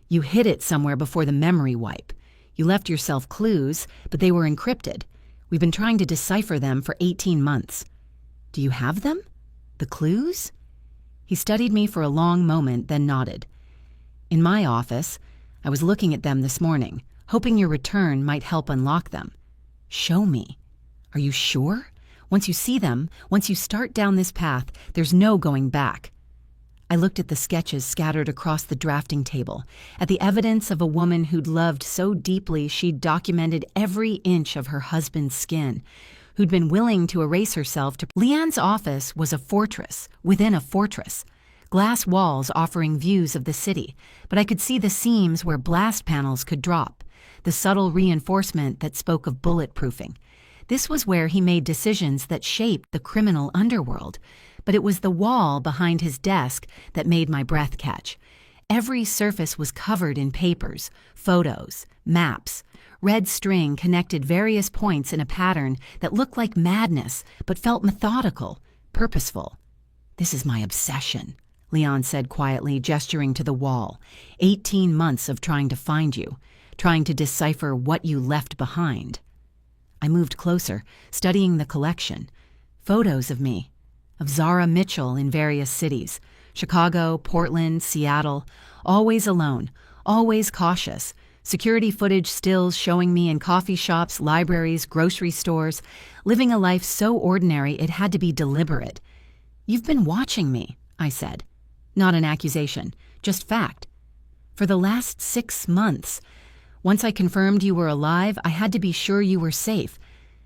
"You hid it somewhere before the memory wipe. You left yourself clues, but they were encrypted. We've been trying to decipher them for 18 months. Do you have them? The clues?" He studied me for a long moment, then nodded. "In my office. I was looking at them this morning, hoping your return might help unlock them." "Show me." "Are you sure? Once you see them, once you start down this path, there's no going back." I looked at the sketches scattered across the drafting table, at the evidence of a woman who'd loved so deeply she'd documented every inch of her husband's skin, who'd been willing to erase herself to... Leon's office was a fortress within a fortress. Glass walls offering views of the city, but I could see the seams where blast panels could drop, the subtle reinforcement that spoke of bulletproofing. This was where he made decisions that shaped the criminal underworld, but it was the wall behind his desk that made my breath catch. Every surface was covered in papers, photos, maps. Red string connected various points in a pattern that looked like madness, but felt methodical, purposeful. "This is my obsession," Leon said quietly, gesturing to the wall. 18 months of trying to find you, trying to decipher what you left behind. I moved closer, studying the collection. Photos of me, of Zara Mitchell in various cities, Chicago, Portland, Seattle, always alone, always cautious. Security footage stills showing me in coffee shops, libraries, grocery stores, living a life so ordinary it had to be deliberate. "You've been watching me," I said. Not an accusation, just fact. "For the last 6 months. Once I confirmed you were alive, I had to be sure you were safe,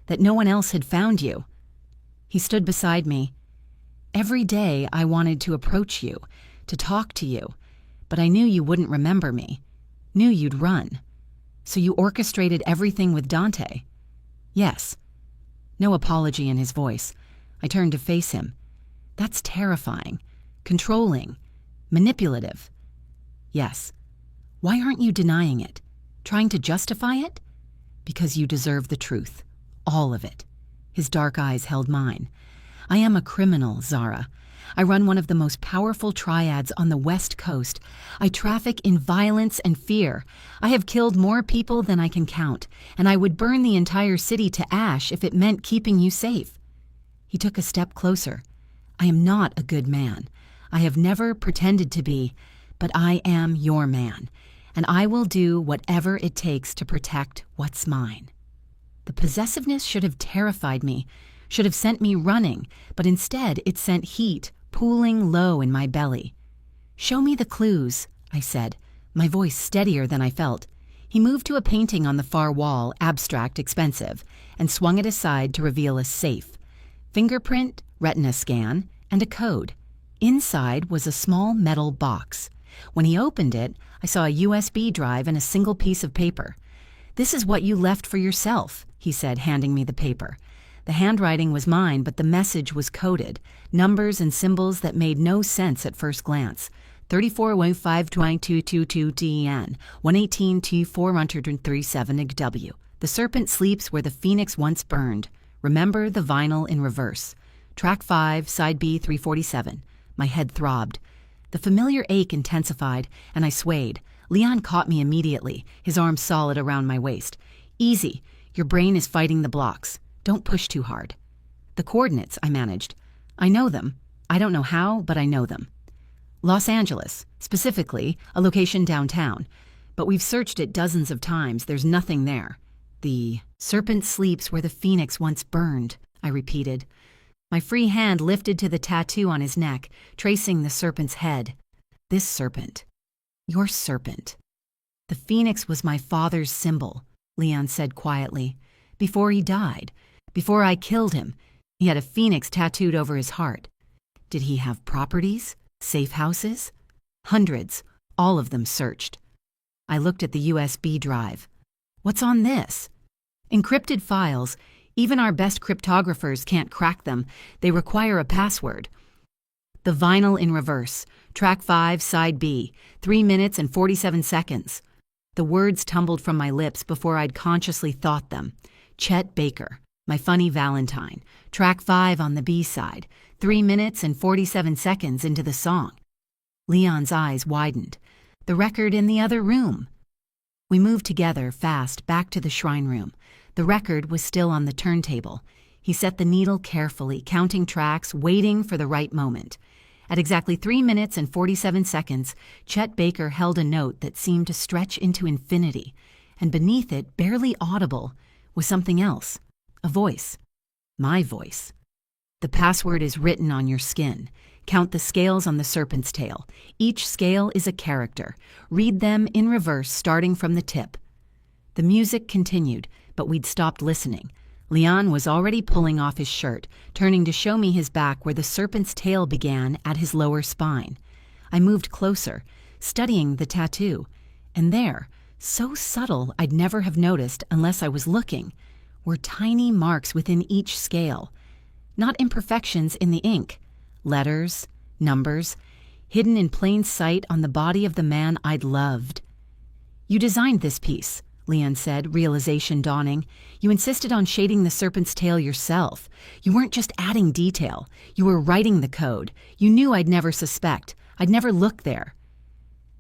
that no one else had found you." He stood beside me. "Every day I wanted to approach you, to talk to you, but I knew you wouldn't remember me, knew you'd run. So you orchestrated everything with Dante?" "Yes." No apology in his voice. I turned to face him. "That's terrifying, controlling, manipulative." "Yes." "Why aren't you denying it? Trying to justify it?" "Because you deserve the truth. All of it." His dark eyes held mine. "I am a criminal, Zara. I run one of the most powerful triads on the West Coast. I traffic in violence and fear. I have killed more people than I can count, and I would burn the entire city to ash if it meant keeping you safe." He took a step closer. "I am not a good man. I have never pretended to be, but I am your man, and I will do whatever it takes to protect what's mine." The possessiveness should have terrified me, should have sent me running, but instead it sent heat pooling low in my belly. "Show me the clues," I said, my voice steadier than I felt. He moved to a painting on the far wall, abstract, expensive, and swung it aside to reveal a safe. Fingerprint, retina scan, and a code. Inside was a small metal box. When he opened it, I saw a USB drive and a single piece of paper. "This is what you left for yourself," he said, handing me the paper. The handwriting was mine, but the message was coded, numbers and symbols that made no sense at first glance. 34152222TN, 118T437W. "The serpent sleeps where the phoenix once burned. Remember the vinyl in reverse. Track 5, side B 347. My head throbbed. The familiar ache intensified, and I swayed. Leon caught me immediately, his arm solid around my waist. "Easy. Your brain is fighting the blocks. Don't push too hard." "The coordinates," I managed. "I know them. I don't know how, but I know them. Los Angeles, specifically, a location downtown. But we've searched it dozens of times. There's nothing there." "The serpent sleeps where the phoenix once burned," I repeated. My free hand lifted to the tattoo on his neck, tracing the serpent's head. "This serpent. Your serpent." "The phoenix was my father's symbol," Leon said quietly. "Before he died. Before I killed him, he had a phoenix tattooed over his heart." "Did he have properties? Safe houses?" "Hundreds, all of them searched." I looked at the USB drive. "What's on this?" "Encrypted files. Even our best cryptographers can't crack them. They require a password." "The vinyl in reverse. Track 5, side B, 3 minutes and 47 seconds. The words tumbled from my lips before I'd consciously thought them. "Chet Baker. My Funny Valentine. Track 5 on the B side, 3 minutes and 47 seconds into the song." Leon's eyes widened. "The record in the other room." We moved together, fast, back to the shrine room. The record was still on the turntable. He set the needle carefully, counting tracks, waiting for the right moment. At exactly 3 minutes and 47 seconds, Chet Baker held a note that seemed to stretch into infinity, and beneath it, barely audible, was something else. A voice. My voice. "The password is written on your skin. Count the scales on the serpent's tail. Each scale is a character. Read them in reverse, starting from the tip." The music continued, but we'd stopped listening. Leon was already pulling off his shirt, turning to show me his back where the serpent's tail began at his lower spine. I moved closer, studying the tattoo, and there, so subtle I'd never have noticed unless I was looking, were tiny marks within each scale. Not imperfections in the ink. Letters, numbers, hidden in plain sight on the body of the man I'd loved. "You designed this piece," Leon said, realization dawning. "You insisted on shading the serpent's tail yourself. You weren't just adding detail. You were writing the code. You knew I'd never suspect. I'd never looked there.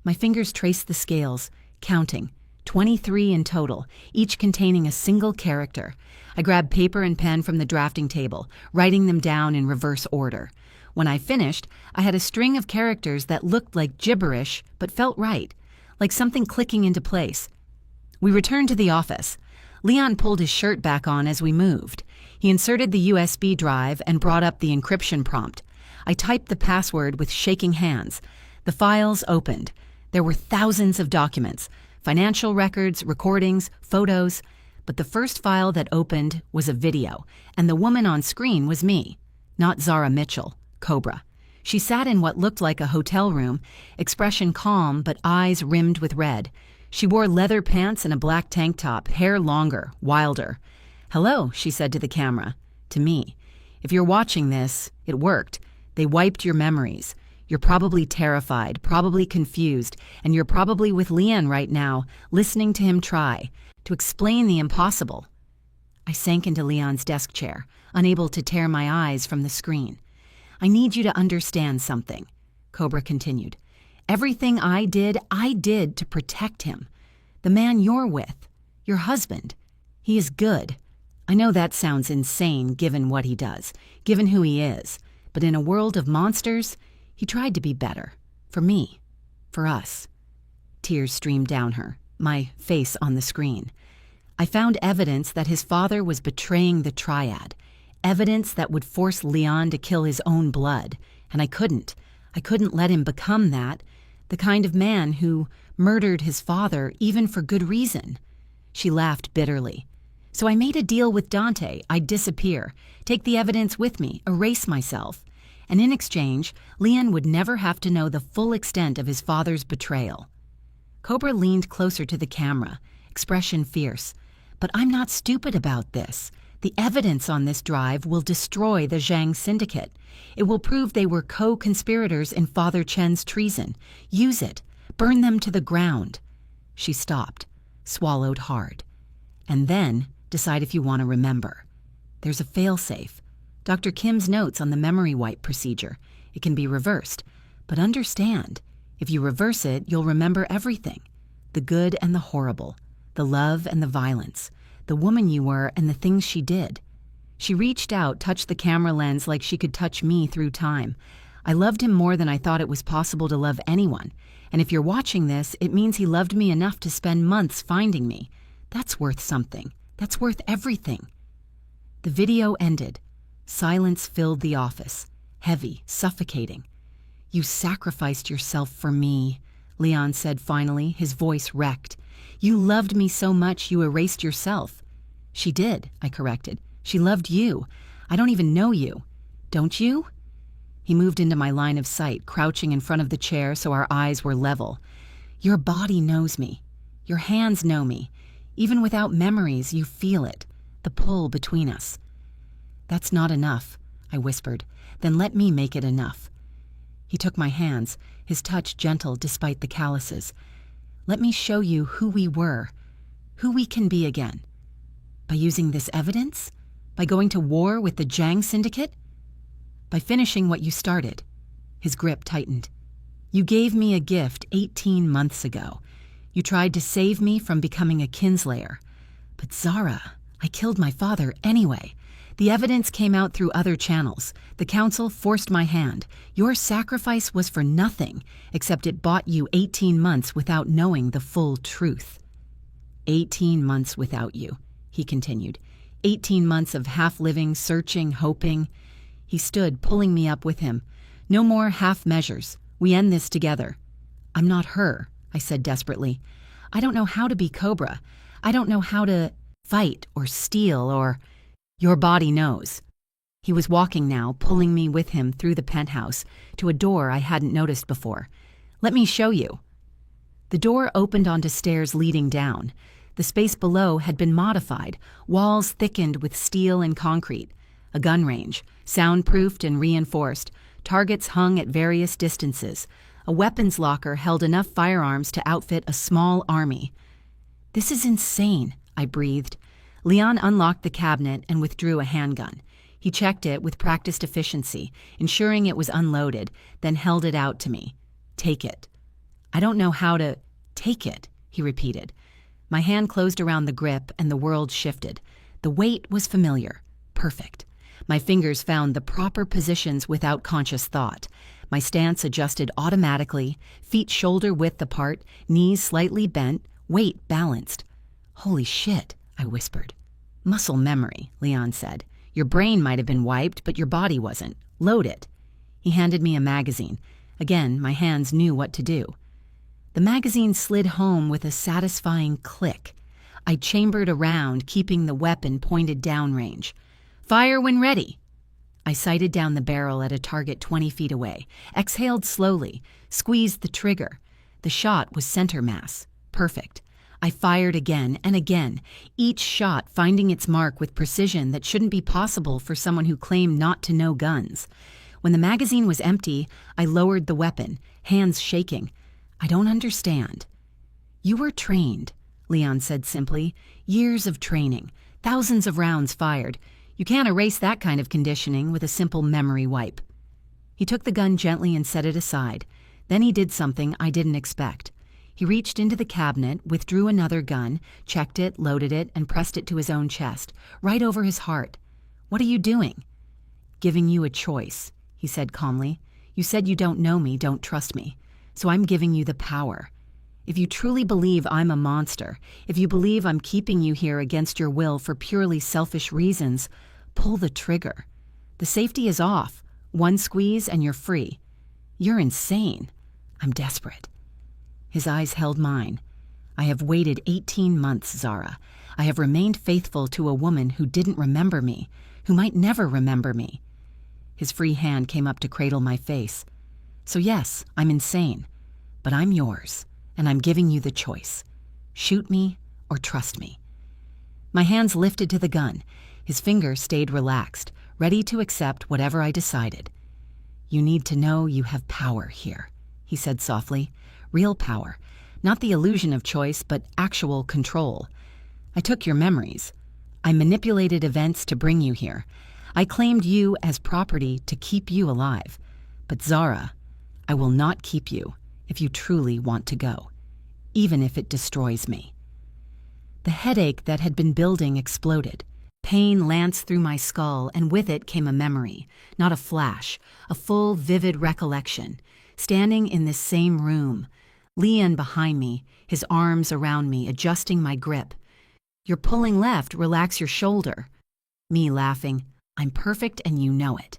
My fingers traced the scales, counting, 23 in total, each containing a single character. I grabbed paper and pen from the drafting table, writing them down in reverse order. When I finished, I had a string of characters that looked like gibberish but felt right, like something clicking into place. We returned to the office. Leon pulled his shirt back on as we moved. He inserted the USB drive and brought up the encryption prompt. I typed the password with shaking hands. The files opened. There were thousands of documents, financial records, recordings, photos. But the first file that opened was a video, and the woman on screen was me, not Zara Mitchell, Cobra. She sat in what looked like a hotel room, expression calm but eyes rimmed with red. She wore leather pants and a black tank top, hair longer, wilder. "Hello," she said to the camera, to me. "If you're watching this, it worked. They wiped your memories. You're probably terrified, probably confused, and you're probably with Leon right now, listening to him try to explain the impossible." I sank into Leon's desk chair, unable to tear my eyes from the screen. "I need you to understand something," Cobra continued. "Everything I did to protect him. The man you're with, your husband, he is good. I know that sounds insane given what he does, given who he is, but in a world of monsters, he tried to be better. For me. For us." Tears streamed down her, my face on the screen. "I found evidence that his father was betraying the Triad, evidence that would force Leon to kill his own blood, and I couldn't. I couldn't let him become that, the kind of man who murdered his father even for good reason." She laughed bitterly. "So I made a deal with Dante. I'd disappear, take the evidence with me, erase myself. And in exchange, Leon would never have to know the full extent of his father's betrayal." Cobra leaned closer to the camera, expression fierce. "But I'm not stupid about this. The evidence on this drive will destroy the Zhang Syndicate. It will prove they were co-conspirators in Father Chen's treason. Use it. Burn them to the ground." She stopped, swallowed hard. "And then decide if you want to remember. There's a failsafe. Dr. Kim's notes on the memory wipe procedure. It can be reversed. But understand, if you reverse it, you'll remember everything. The good and the horrible. The love and the violence. The woman you were and the things she did." She reached out, touched the camera lens like she could touch me through time. "I loved him more than I thought it was possible to love anyone. And if you're watching this, it means he loved me enough to spend months finding me. That's worth something. That's worth everything." The video ended. Silence filled the office, heavy, suffocating. "You sacrificed yourself for me," Leon said finally, his voice wrecked. "You loved me so much you erased yourself." "She did," I corrected. "She loved you. I don't even know you. Don't you?" He moved into my line of sight, crouching in front of the chair so our eyes were level. "Your body knows me. Your hands know me. Even without memories, you feel it, the pull between us." "That's not enough," I whispered. "Then let me make it enough." He took my hands, his touch gentle despite the calluses. "Let me show you who we were, who we can be again. By using this evidence? By going to war with the Zhang Syndicate? By finishing what you started." His grip tightened. "You gave me a gift 18 months ago. You tried to save me from becoming a kinslayer. But Zara, I killed my father anyway. The evidence came out through other channels. The council forced my hand. Your sacrifice was for nothing, except it bought you 18 months without knowing the full truth." 18 months without you," he continued. 18 months of half-living, searching, hoping. He stood, pulling me up with him. "No more half measures. We end this together." "I'm not her," I said desperately. "I don't know how to be Cobra. I don't know how to fight or steal or—" "Your body knows." He was walking now, pulling me with him through the penthouse to a door I hadn't noticed before. "Let me show you." The door opened onto stairs leading down. The space below had been modified, walls thickened with steel and concrete. A gun range, soundproofed and reinforced, targets hung at various distances. A weapons locker held enough firearms to outfit a small army. "This is insane," I breathed. Leon unlocked the cabinet and withdrew a handgun. He checked it with practiced efficiency, ensuring it was unloaded, then held it out to me. Take it." "I don't know how to take it," he repeated. My hand closed around the grip and the world shifted. The weight was familiar. Perfect. My fingers found the proper positions without conscious thought. My stance adjusted automatically, feet shoulder-width apart, knees slightly bent, weight balanced. "Holy shit," I whispered. "Muscle memory," Leon said. "Your brain might have been wiped, but your body wasn't. Load it." He handed me a magazine. Again, my hands knew what to do. The magazine slid home with a satisfying click. I chambered around, keeping the weapon pointed downrange. "Fire when ready." I sighted down the barrel at a target 20 feet away, exhaled slowly, squeezed the trigger. The shot was center mass. Perfect. I fired again and again, each shot finding its mark with precision that shouldn't be possible for someone who claimed not to know guns. When the magazine was empty, I lowered the weapon, hands shaking. "I don't understand." "You were trained," Leon said simply. "Years of training, thousands of rounds fired. You can't erase that kind of conditioning with a simple memory wipe." He took the gun gently and set it aside. Then he did something I didn't expect. He reached into the cabinet, withdrew another gun, checked it, loaded it, and pressed it to his own chest, right over his heart. "What are you doing?" "Giving you a choice," he said calmly. "You said you don't know me, don't trust me. So I'm giving you the power. If you truly believe I'm a monster, if you believe I'm keeping you here against your will for purely selfish reasons, pull the trigger. The safety is off. One squeeze and you're free. You're insane." "I'm desperate." His eyes held mine. "I have waited 18 months, Zara. I have remained faithful to a woman who didn't remember me, who might never remember me." His free hand came up to cradle my face. "So yes, I'm insane, but I'm yours, and I'm giving you the choice. Shoot me or trust me." My hands lifted to the gun. His fingers stayed relaxed, ready to accept whatever I decided. "You need to know you have power here," he said softly. "Real power. Not the illusion of choice, but actual control. I took your memories. I manipulated events to bring you here. I claimed you as property to keep you alive. But Zara, I will not keep you if you truly want to go, even if it destroys me." The headache that had been building exploded. Pain lanced through my skull, and with it came a memory, not a flash, a full, vivid recollection. Standing in this same room, Leon behind me, his arms around me, adjusting my grip. "You're pulling left, relax your shoulder." Me laughing, "I'm perfect and you know it."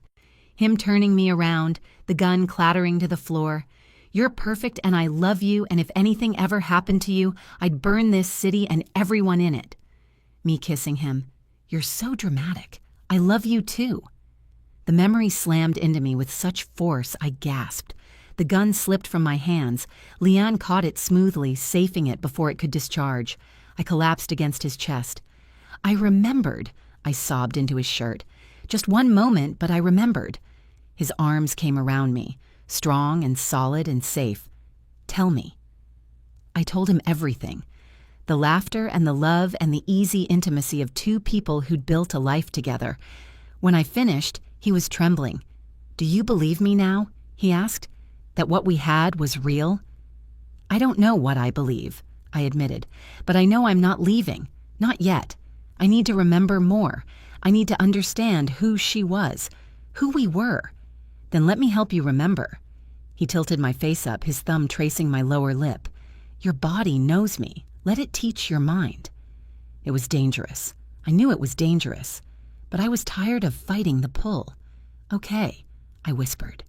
Him turning me around, the gun clattering to the floor. "You're perfect and I love you, and if anything ever happened to you, I'd burn this city and everyone in it." Me kissing him. "You're so dramatic. I love you too." The memory slammed into me with such force I gasped. The gun slipped from my hands. Leon caught it smoothly, safing it before it could discharge. I collapsed against his chest. "I remembered," I sobbed into his shirt. "Just one moment, but I remembered." His arms came around me, strong and solid and safe. "Tell me." I told him everything. The laughter and the love and the easy intimacy of two people who'd built a life together. When I finished, he was trembling. "Do you believe me now?" he asked. "That what we had was real?" "I don't know what I believe," I admitted, "but I know I'm not leaving. Not yet. I need to remember more. I need to understand who she was, who we were. Then let me help you remember." He tilted my face up, his thumb tracing my lower lip. "Your body knows me. Let it teach your mind." It was dangerous. I knew it was dangerous, but I was tired of fighting the pull. "Okay," I whispered.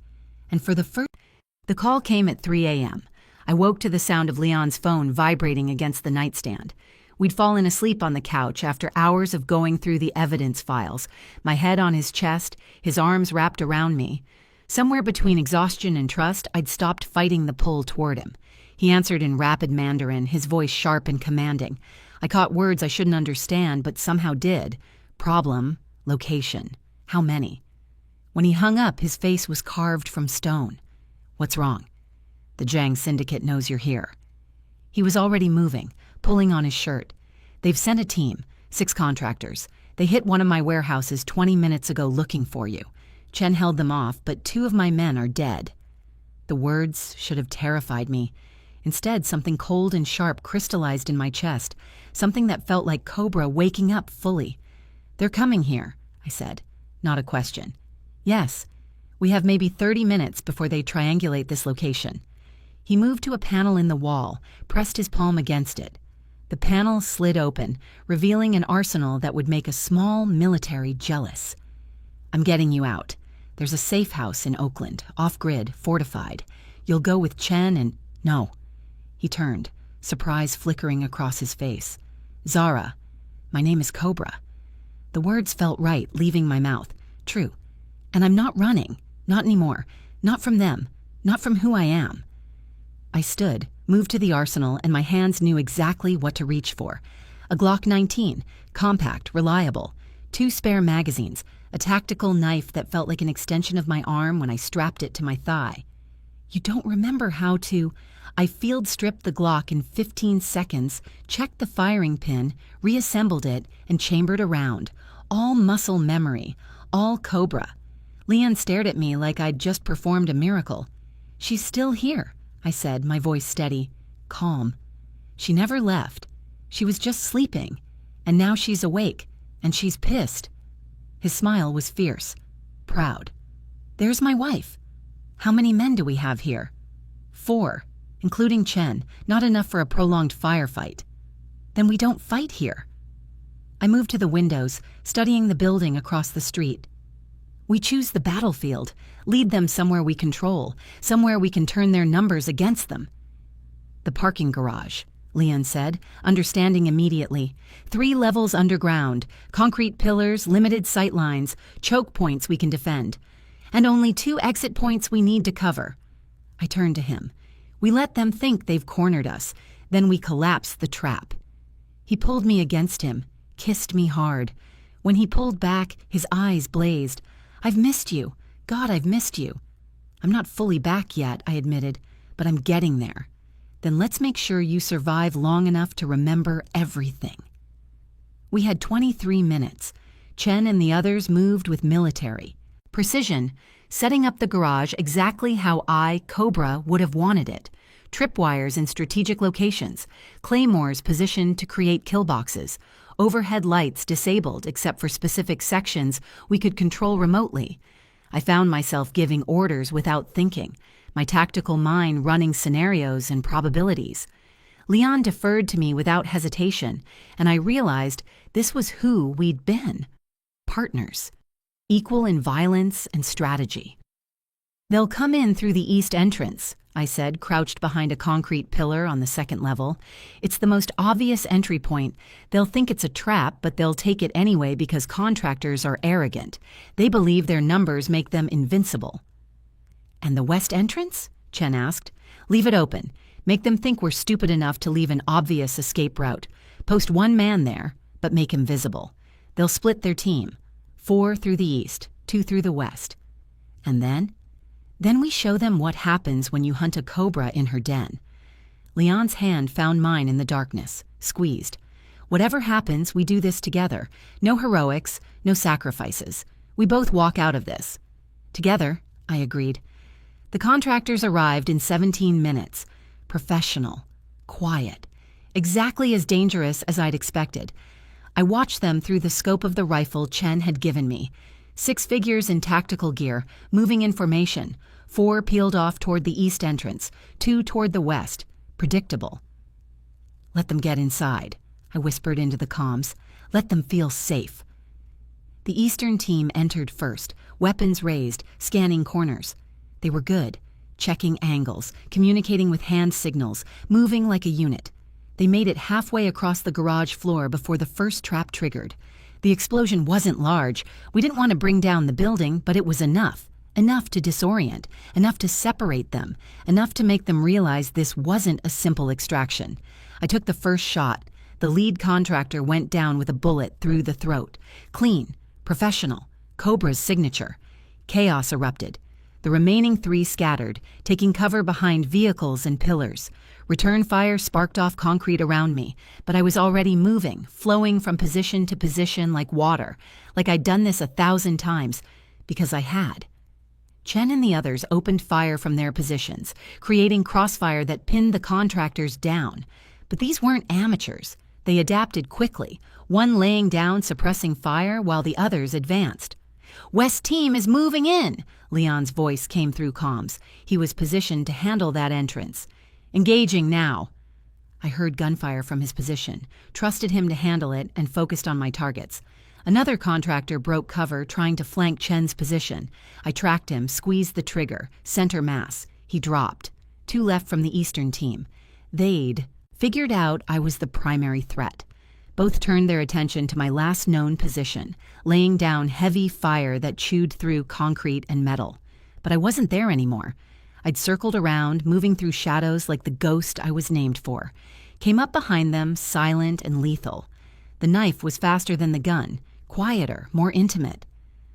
And for the call came at 3 a.m. I woke to the sound of Leon's phone vibrating against the nightstand. We'd fallen asleep on the couch after hours of going through the evidence files, my head on his chest, his arms wrapped around me. Somewhere between exhaustion and trust, I'd stopped fighting the pull toward him. He answered in rapid Mandarin, his voice sharp and commanding. I caught words I shouldn't understand, but somehow did. Problem, location, how many? When he hung up, his face was carved from stone. "What's wrong?" "The Jiang Syndicate knows you're here." He was already moving, pulling on his shirt. "They've sent a team, 6 contractors. They hit one of my warehouses 20 minutes ago looking for you. Chen held them off, but 2 of my men are dead." The words should have terrified me. Instead, something cold and sharp crystallized in my chest, something that felt like Cobra waking up fully. "They're coming here," I said, not a question. "Yes. We have maybe 30 minutes before they triangulate this location." He moved to a panel in the wall, pressed his palm against it. The panel slid open, revealing an arsenal that would make a small military jealous. "I'm getting you out. There's a safe house in Oakland, off-grid, fortified. You'll go with Chen and—" "No." He turned, surprise flickering across his face. "Zara. My name is Cobra." The words felt right, leaving my mouth. True. And I'm not running. Not anymore. Not from them. Not from who I am. I stood, moved to the arsenal, and my hands knew exactly what to reach for. A Glock 19, compact, reliable. 2 spare magazines, a tactical knife that felt like an extension of my arm when I strapped it to my thigh. You don't remember how to... I field stripped the Glock in 15 seconds, checked the firing pin, reassembled it, and chambered around. All muscle memory, all Cobra. Leon stared at me like I'd just performed a miracle. "She's still here," I said, my voice steady, calm. "She never left. She was just sleeping. And now she's awake, and she's pissed." His smile was fierce, proud. "There's my wife. How many men do we have here?" 4, including Chen, not enough for a prolonged firefight. "Then we don't fight here." I moved to the windows, studying the building across the street. "We choose the battlefield, lead them somewhere we control, somewhere we can turn their numbers against them." "The parking garage," Leon said, understanding immediately. 3 levels underground, concrete pillars, limited sight lines, choke points we can defend. And only 2 exit points we need to cover. I turned to him. "We let them think they've cornered us, then we collapse the trap." He pulled me against him, kissed me hard. When he pulled back, his eyes blazed. "I've missed you. God, I've missed you." "I'm not fully back yet," I admitted, "but I'm getting there. Then let's make sure you survive long enough to remember everything." We had 23 minutes. Chen and the others moved with military precision, setting up the garage exactly how I, Cobra, would have wanted it. Tripwires in strategic locations, claymores positioned to create kill boxes, overhead lights disabled except for specific sections we could control remotely. I found myself giving orders without thinking, my tactical mind running scenarios and probabilities. Leon deferred to me without hesitation, and I realized this was who we'd been. Partners. Equal in violence and strategy. "They'll come in through the east entrance," I said, crouched behind a concrete pillar on the 2nd level. "It's the most obvious entry point. They'll think it's a trap, but they'll take it anyway because contractors are arrogant. They believe their numbers make them invincible." "And the west entrance?" Chen asked. "Leave it open. Make them think we're stupid enough to leave an obvious escape route. Post 1 man there, but make him visible. They'll split their team. 4 through the east, 2 through the west. And then we show them what happens when you hunt a cobra in her den." Leon's hand found mine in the darkness, squeezed. "Whatever happens, we do this together. No heroics, no sacrifices. We both walk out of this." "Together," I agreed. The contractors arrived in 17 minutes. Professional, quiet, exactly as dangerous as I'd expected. I watched them through the scope of the rifle Chen had given me. 6 figures in tactical gear, moving in formation. 4 peeled off toward the east entrance, 2 toward the west. Predictable. "Let them get inside," I whispered into the comms. "Let them feel safe." The eastern team entered first, weapons raised, scanning corners. They were good, checking angles, communicating with hand signals, moving like a unit. They made it halfway across the garage floor before the first trap triggered. The explosion wasn't large. We didn't want to bring down the building, but it was enough. Enough to disorient, enough to separate them, enough to make them realize this wasn't a simple extraction. I took the first shot. The lead contractor went down with a bullet through the throat. Clean, professional, Cobra's signature. Chaos erupted. The remaining 3 scattered, taking cover behind vehicles and pillars. Return fire sparked off concrete around me, but I was already moving, flowing from position to position like water, like I'd done this 1,000 times, because I had. Chen and the others opened fire from their positions, creating crossfire that pinned the contractors down. But these weren't amateurs. They adapted quickly, one laying down, suppressing fire, while the others advanced. "West team is moving in!" Leon's voice came through comms. He was positioned to handle that entrance. "Engaging now." I heard gunfire from his position, trusted him to handle it, and focused on my targets. Another contractor broke cover, trying to flank Chen's position. I tracked him, squeezed the trigger, center mass. He dropped. 2 left from the Eastern team. They'd figured out I was the primary threat. Both turned their attention to my last known position, laying down heavy fire that chewed through concrete and metal. But I wasn't there anymore. I'd circled around, moving through shadows like the ghost I was named for. Came up behind them, silent and lethal. The knife was faster than the gun, quieter, more intimate.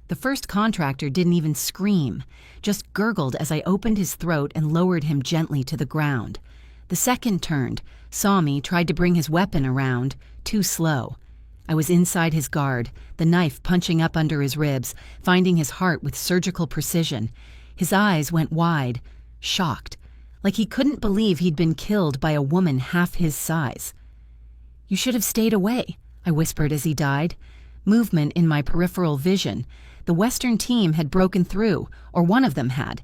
The first contractor didn't even scream, just gurgled as I opened his throat and lowered him gently to the ground. The second turned, saw me, tried to bring his weapon around, too slow. I was inside his guard, the knife punching up under his ribs, finding his heart with surgical precision. His eyes went wide, shocked, like he couldn't believe he'd been killed by a woman half his size. "You should have stayed away," I whispered as he died. Movement in my peripheral vision. The Western team had broken through, or one of them had.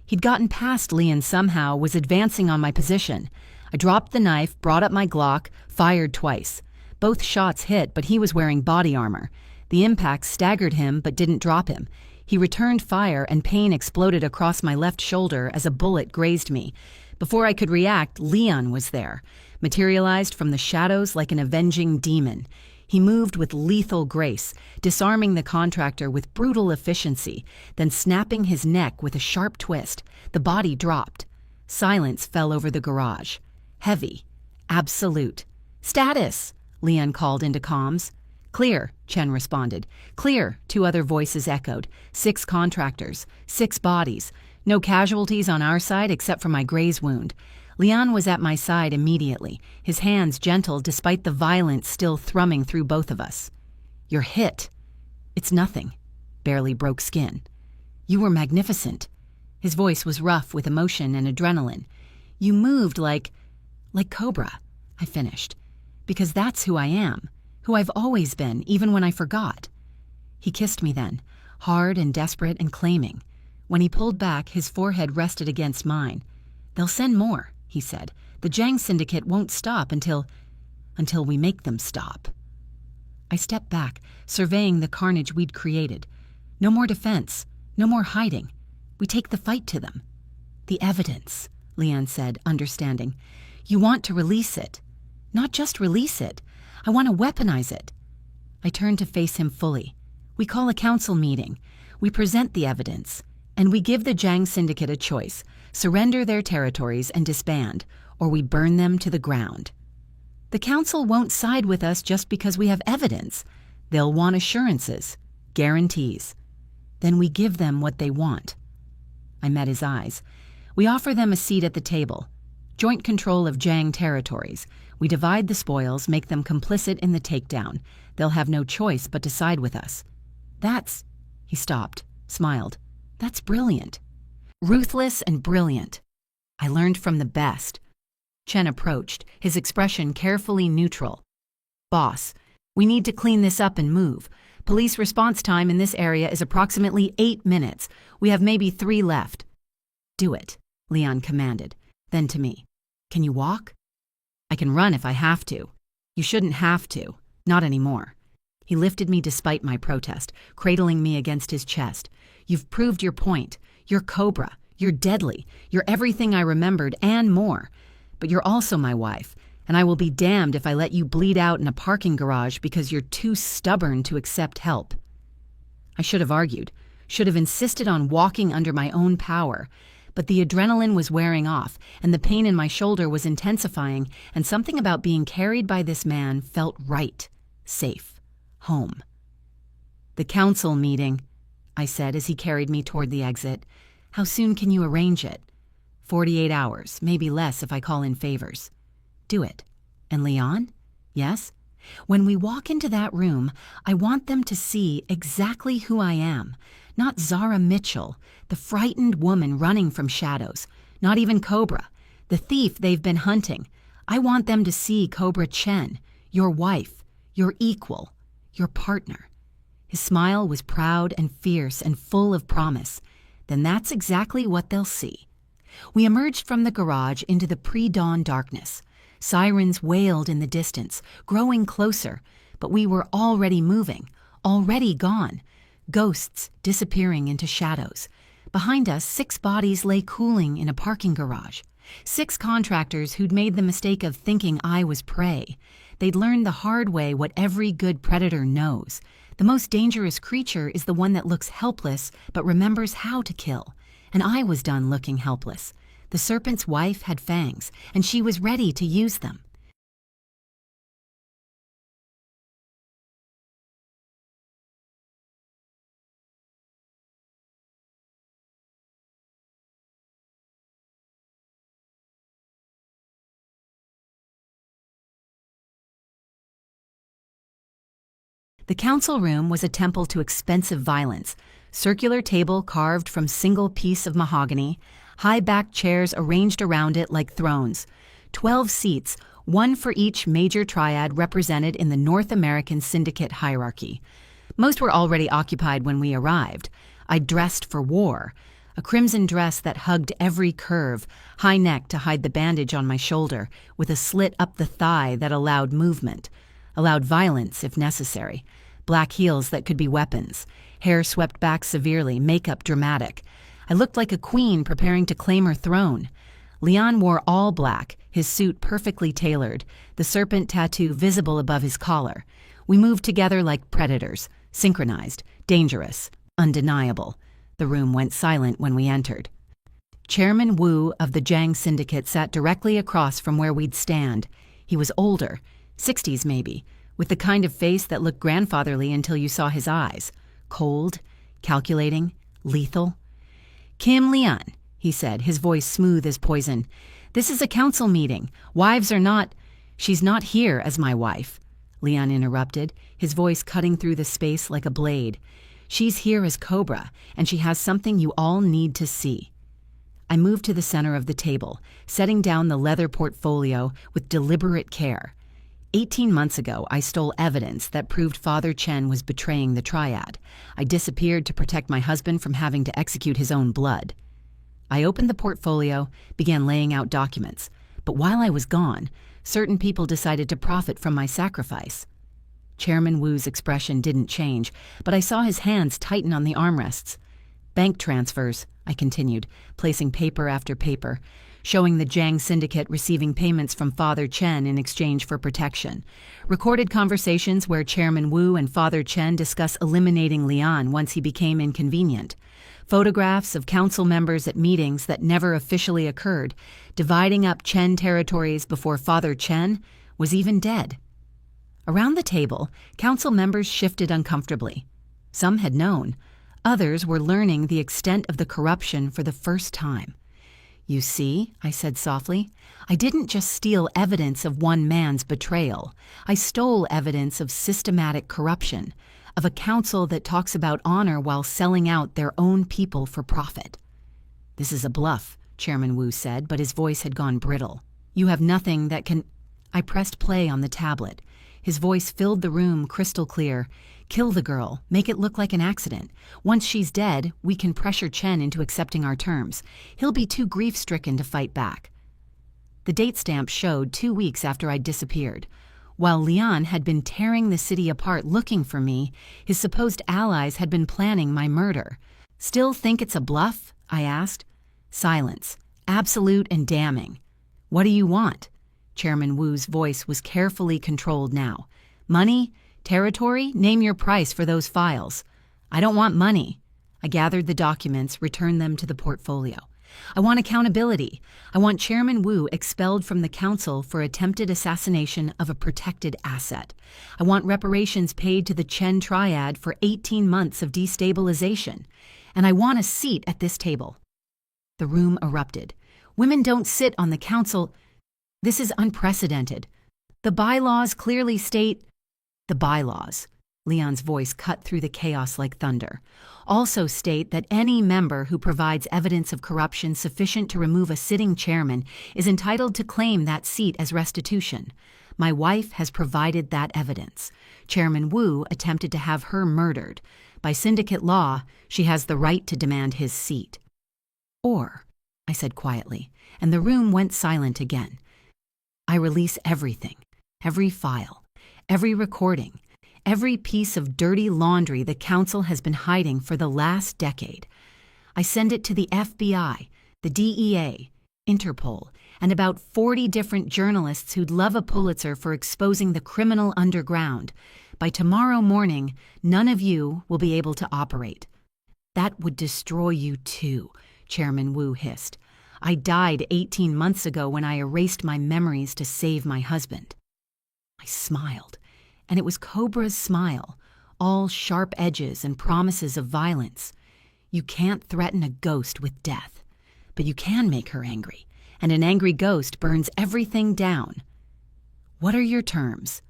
He'd gotten past Leon somehow, was advancing on my position. I dropped the knife, brought up my Glock, fired twice. Both shots hit, but he was wearing body armor. The impact staggered him but didn't drop him. He returned fire and pain exploded across my left shoulder as a bullet grazed me. Before I could react, Leon was there, materialized from the shadows like an avenging demon. He moved with lethal grace, disarming the contractor with brutal efficiency, then snapping his neck with a sharp twist. The body dropped. Silence fell over the garage. Heavy. Absolute. "Status!" Leon called into comms. "Clear," Chen responded. "Clear," 2 other voices echoed. 6 contractors. 6 bodies. No casualties on our side except for my graze wound. Leon was at my side immediately, his hands gentle despite the violence still thrumming through both of us. "You're hit." "It's nothing." Barely broke skin. "You were magnificent." His voice was rough with emotion and adrenaline. "You moved like Cobra," I finished. "Because that's who I am, who I've always been, even when I forgot." He kissed me then, hard and desperate and claiming. When he pulled back, his forehead rested against mine. "They'll send more," he said. "The Jiang Syndicate won't stop until we make them stop." I stepped back, surveying the carnage we'd created. No more defense, no more hiding. We take the fight to them. "The evidence," Leon said, understanding. "You want to release it. Not just release it. I want to weaponize it." I turned to face him fully. "We call a council meeting. We present the evidence. And we give the Jiang Syndicate a choice. Surrender their territories and disband, or we burn them to the ground. The council won't side with us just because we have evidence. They'll want assurances, guarantees. Then we give them what they want." I met his eyes. "We offer them a seat at the table. Joint control of Jiang territories. We divide the spoils, make them complicit in the takedown. They'll have no choice but to side with us." "That's—" He stopped, smiled. "That's brilliant." Ruthless and brilliant. I learned from the best. Chen approached, his expression carefully neutral. "Boss, we need to clean this up and move. Police response time in this area is approximately 8 minutes. We have maybe 3 left." "Do it," Leon commanded. Then to me, "Can you walk?" "I can run if I have to." "You shouldn't have to. Not anymore." He lifted me despite my protest, cradling me against his chest. "You've proved your point. You're Cobra. You're deadly. You're everything I remembered and more. But you're also my wife, and I will be damned if I let you bleed out in a parking garage because you're too stubborn to accept help." I should have argued, should have insisted on walking under my own power, but the adrenaline was wearing off, and the pain in my shoulder was intensifying, and something about being carried by this man felt right, safe, home. "The council meeting," I said as he carried me toward the exit. "How soon can you arrange it?" 48 hours, maybe less if I call in favors." "Do it." "And Leon?" "Yes?" When we walk into that room, I want them to see exactly who I am. Not Zara Mitchell, the frightened woman running from shadows. Not even Cobra, the thief they've been hunting. I want them to see Cobra Chen, your wife, your equal, your partner. His smile was proud and fierce and full of promise. Then that's exactly what they'll see. We emerged from the garage into the pre-dawn darkness. Sirens wailed in the distance, growing closer, but we were already moving, already gone. Ghosts disappearing into shadows. Behind us, 6 bodies lay cooling in a parking garage. 6 contractors who'd made the mistake of thinking I was prey. They'd learned the hard way what every good predator knows. The most dangerous creature is the one that looks helpless but remembers how to kill. And I was done looking helpless. The serpent's wife had fangs, and she was ready to use them. The council room was a temple to expensive violence. Circular table carved from single piece of mahogany, high-backed chairs arranged around it like thrones. 12 seats, 1 for each major triad represented in the North American syndicate hierarchy. Most were already occupied when we arrived. I dressed for war. A crimson dress that hugged every curve, high neck to hide the bandage on my shoulder, with a slit up the thigh that allowed movement. Allowed violence if necessary. Black heels that could be weapons. Hair swept back severely, makeup dramatic. I looked like a queen preparing to claim her throne. Leon wore all black, his suit perfectly tailored, the serpent tattoo visible above his collar. We moved together like predators, synchronized, dangerous, undeniable. The room went silent when we entered. Chairman Wu of the Jiang Syndicate sat directly across from where we'd stand. He was older, 60s maybe, with the kind of face that looked grandfatherly until you saw his eyes. Cold, calculating, lethal. "Kim Leon," he said, his voice smooth as poison. "This is a council meeting. Wives are not—" "She's not here as my wife," Leon interrupted, his voice cutting through the space like a blade. "She's here as Cobra, and she has something you all need to see." I moved to the center of the table, setting down the leather portfolio with deliberate care. 18 months ago, I stole evidence that proved Father Chen was betraying the triad. I disappeared to protect my husband from having to execute his own blood. I opened the portfolio, began laying out documents. But while I was gone, certain people decided to profit from my sacrifice. Chairman Wu's expression didn't change, but I saw his hands tighten on the armrests. "Bank transfers," I continued, placing paper after paper, showing the Jiang Syndicate receiving payments from Father Chen in exchange for protection. Recorded conversations where Chairman Wu and Father Chen discuss eliminating Leon once he became inconvenient. Photographs of council members at meetings that never officially occurred, dividing up Chen territories before Father Chen was even dead. Around the table, council members shifted uncomfortably. Some had known. Others were learning the extent of the corruption for the first time. "You see," I said softly, "I didn't just steal evidence of one man's betrayal. I stole evidence of systematic corruption, of a council that talks about honor while selling out their own people for profit." "This is a bluff," Chairman Wu said, but his voice had gone brittle. "You have nothing that can—" I pressed play on the tablet. His voice filled the room crystal clear. "Kill the girl. Make it look like an accident. Once she's dead, we can pressure Chen into accepting our terms. He'll be too grief-stricken to fight back." The date stamp showed 2 weeks after I'd disappeared. While Leon had been tearing the city apart looking for me, his supposed allies had been planning my murder. "Still think it's a bluff?" I asked. Silence, absolute and damning. "What do you want?" Chairman Wu's voice was carefully controlled now. "Money? Territory? Name your price for those files." "I don't want money." I gathered the documents, returned them to the portfolio. "I want accountability. I want Chairman Wu expelled from the council for attempted assassination of a protected asset. I want reparations paid to the Chen triad for 18 months of destabilization. And I want a seat at this table." The room erupted. "Women don't sit on the council. This is unprecedented. The bylaws clearly state—" The bylaws, Leon's voice cut through the chaos like thunder, also state that any member who provides evidence of corruption sufficient to remove a sitting chairman is entitled to claim that seat as restitution. My wife has provided that evidence. Chairman Wu attempted to have her murdered. By syndicate law, she has the right to demand his seat. Or, I said quietly, and the room went silent again. I release everything, every file, every recording, every piece of dirty laundry the council has been hiding for the last decade. I send it to the FBI, the DEA, Interpol, and about 40 different journalists who'd love a Pulitzer for exposing the criminal underground. By tomorrow morning, none of you will be able to operate. That would destroy you too, Chairman Wu hissed. I died 18 months ago when I erased my memories to save my husband. I smiled, and it was Cobra's smile, all sharp edges and promises of violence. You can't threaten a ghost with death, but you can make her angry, and an angry ghost burns everything down. What are your terms?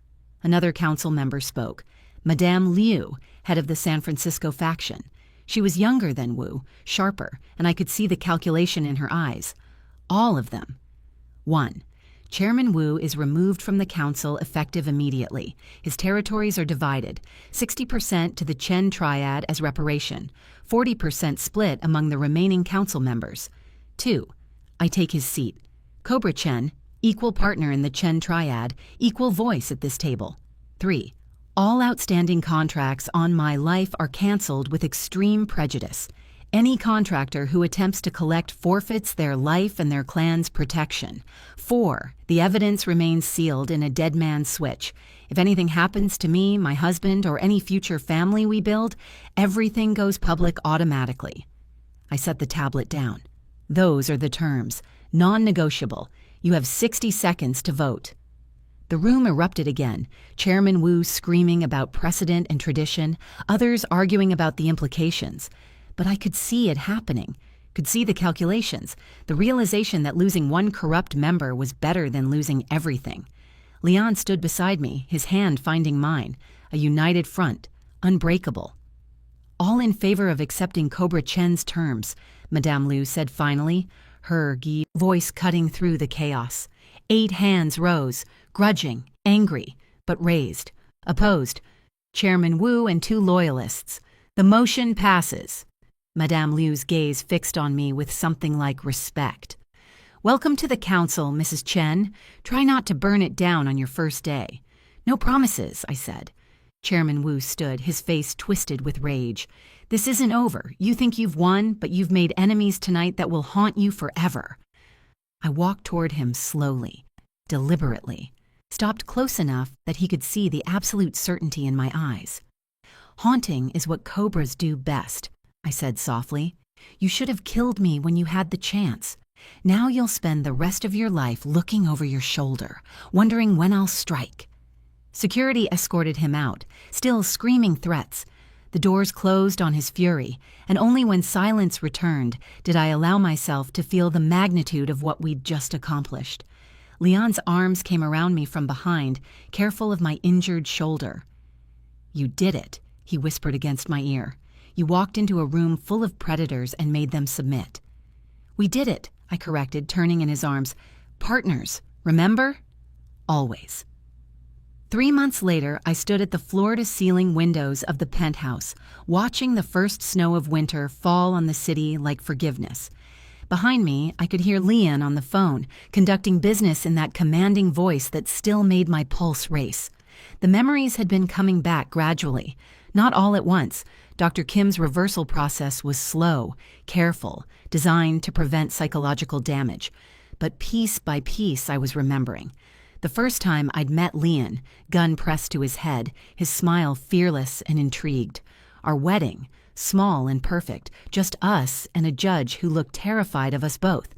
Another council member spoke, Madame Liu, head of the San Francisco faction. She was younger than Wu, sharper, and I could see the calculation in her eyes. All of them. 1. Chairman Wu is removed from the council effective immediately. His territories are divided, 60% to the Chen Triad as reparation, 40% split among the remaining council members. 2. I take his seat. Cobra Chen, equal partner in the Chen Triad, equal voice at this table. 3. All outstanding contracts on my life are canceled with extreme prejudice. Any contractor who attempts to collect forfeits their life and their clan's protection. 4. The evidence remains sealed in a dead man's switch. If anything happens to me, my husband, or any future family we build, everything goes public automatically. I set the tablet down. Those are the terms. Non-negotiable. You have 60 seconds to vote. The room erupted again, Chairman Wu screaming about precedent and tradition, others arguing about the implications. But I could see it happening, could see the calculations, the realization that losing one corrupt member was better than losing everything. Leon stood beside me, his hand finding mine, a united front, unbreakable. All in favor of accepting Cobra Chen's terms, Madame Liu said finally, her voice cutting through the chaos. 8 hands rose, grudging, angry, but raised. Opposed, Chairman Wu and 2 loyalists. The motion passes. Madame Liu's gaze fixed on me with something like respect. Welcome to the council, Mrs. Chen. Try not to burn it down on your first day. No promises, I said. Chairman Wu stood, his face twisted with rage. This isn't over. You think you've won, but you've made enemies tonight that will haunt you forever. I walked toward him slowly, deliberately, stopped close enough that he could see the absolute certainty in my eyes. Haunting is what cobras do best, I said softly. You should have killed me when you had the chance. Now you'll spend the rest of your life looking over your shoulder, wondering when I'll strike. Security escorted him out, still screaming threats. The doors closed on his fury, and only when silence returned did I allow myself to feel the magnitude of what we'd just accomplished. Leon's arms came around me from behind, careful of my injured shoulder. You did it, he whispered against my ear. You walked into a room full of predators and made them submit. We did it, I corrected, turning in his arms. Partners, remember? Always. 3 months later, I stood at the floor-to-ceiling windows of the penthouse, watching the first snow of winter fall on the city like forgiveness. Behind me, I could hear Leon on the phone, conducting business in that commanding voice that still made my pulse race. The memories had been coming back gradually, not all at once. Dr. Kim's reversal process was slow, careful, designed to prevent psychological damage. But piece by piece, I was remembering. The first time I'd met Leon, gun pressed to his head, his smile fearless and intrigued. Our wedding, small and perfect, just us and a judge who looked terrified of us both.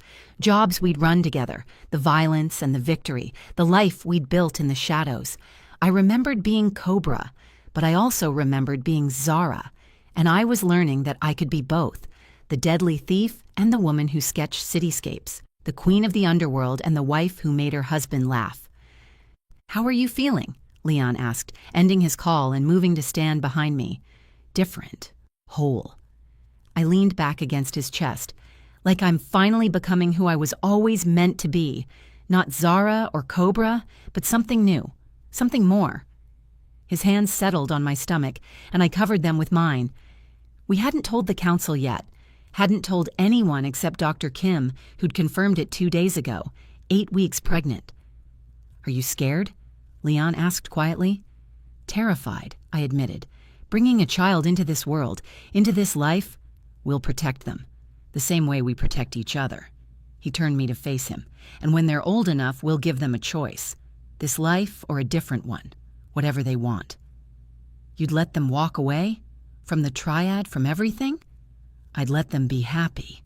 Jobs we'd run together, the violence and the victory, the life we'd built in the shadows. I remembered being Cobra, but I also remembered being Zara, and I was learning that I could be both, the deadly thief and the woman who sketched cityscapes, the queen of the underworld and the wife who made her husband laugh. How are you feeling? Leon asked, ending his call and moving to stand behind me. Different. Whole. I leaned back against his chest, like I'm finally becoming who I was always meant to be. Not Zara or Cobra, but something new. Something more. His hands settled on my stomach, and I covered them with mine. We hadn't told the council yet. Hadn't told anyone except Dr. Kim, who'd confirmed it 2 days ago. 8 weeks pregnant. Are you scared? Leon asked quietly. Terrified, I admitted. Bringing a child into this world, into this life, we'll protect them. The same way we protect each other. He turned me to face him. And when they're old enough, we'll give them a choice. This life or a different one. Whatever they want. You'd let them walk away? From the triad, from everything? I'd let them be happy.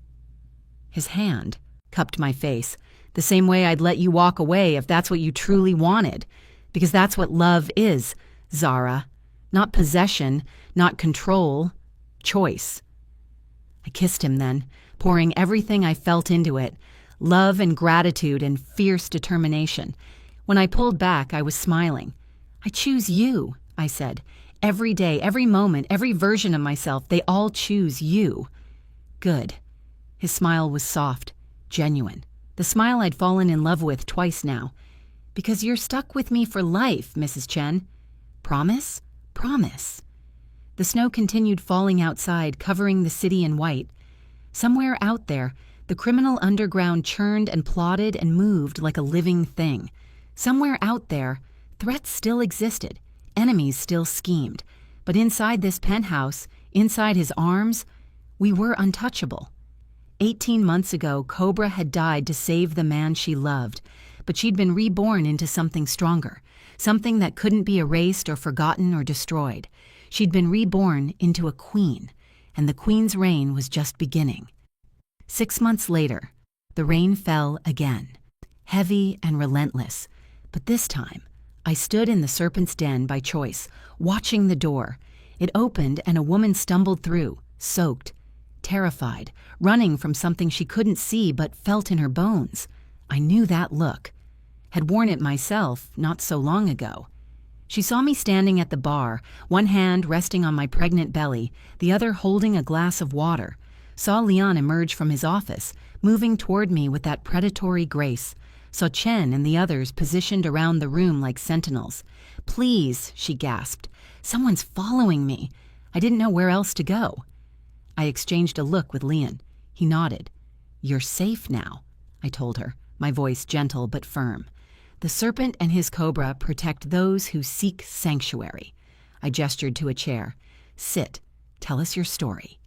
His hand cupped my face, the same way I'd let you walk away if that's what you truly wanted. Because that's what love is, Zara. Not possession, not control, choice. I kissed him then, pouring everything I felt into it, love and gratitude and fierce determination. When I pulled back, I was smiling. I choose you, I said. Every day, every moment, every version of myself, they all choose you. Good. His smile was soft, genuine. The smile I'd fallen in love with twice now. Because you're stuck with me for life, Mrs. Chen. Promise? Promise. The snow continued falling outside, covering the city in white. Somewhere out there, the criminal underground churned and plodded and moved like a living thing. Somewhere out there, threats still existed, enemies still schemed. But inside this penthouse, inside his arms, we were untouchable. 18 months ago, Cobra had died to save the man she loved, but she'd been reborn into something stronger, something that couldn't be erased or forgotten or destroyed. She'd been reborn into a queen, and the queen's reign was just beginning. 6 months later, the rain fell again, heavy and relentless. But this time, I stood in the serpent's den by choice, watching the door. It opened and a woman stumbled through, soaked, terrified, running from something she couldn't see but felt in her bones. I knew that look. Had worn it myself not so long ago. She saw me standing at the bar, one hand resting on my pregnant belly, the other holding a glass of water. Saw Leon emerge from his office, moving toward me with that predatory grace. Saw Chen and the others positioned around the room like sentinels. "Please," she gasped. "Someone's following me." I didn't know where else to go. I exchanged a look with Leon. He nodded. "You're safe now," I told her, my voice gentle but firm. "The serpent and his cobra protect those who seek sanctuary." I gestured to a chair. "Sit. Tell us your story."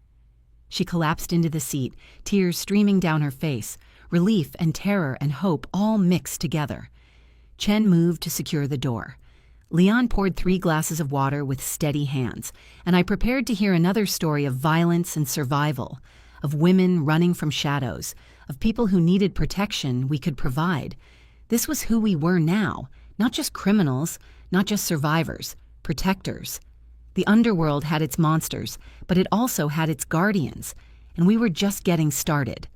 She collapsed into the seat, tears streaming down her face, relief and terror and hope all mixed together. Chen moved to secure the door. Leon poured 3 glasses of water with steady hands, and I prepared to hear another story of violence and survival, of women running from shadows, of people who needed protection we could provide. This was who we were now, not just criminals, not just survivors, protectors. The underworld had its monsters, but it also had its guardians, and we were just getting started.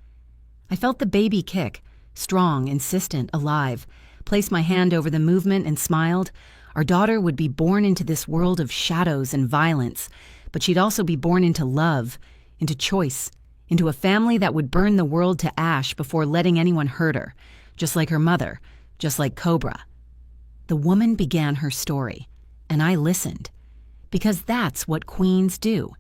I felt the baby kick, strong, insistent, alive, placed my hand over the movement and smiled. Our daughter would be born into this world of shadows and violence, but she'd also be born into love, into choice, into a family that would burn the world to ash before letting anyone hurt her, just like her mother, just like Cobra. The woman began her story, and I listened. Because that's what queens do.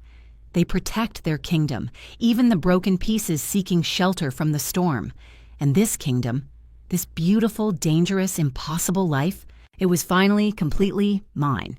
They protect their kingdom, even the broken pieces seeking shelter from the storm. And this kingdom, this beautiful, dangerous, impossible life, it was finally completely mine.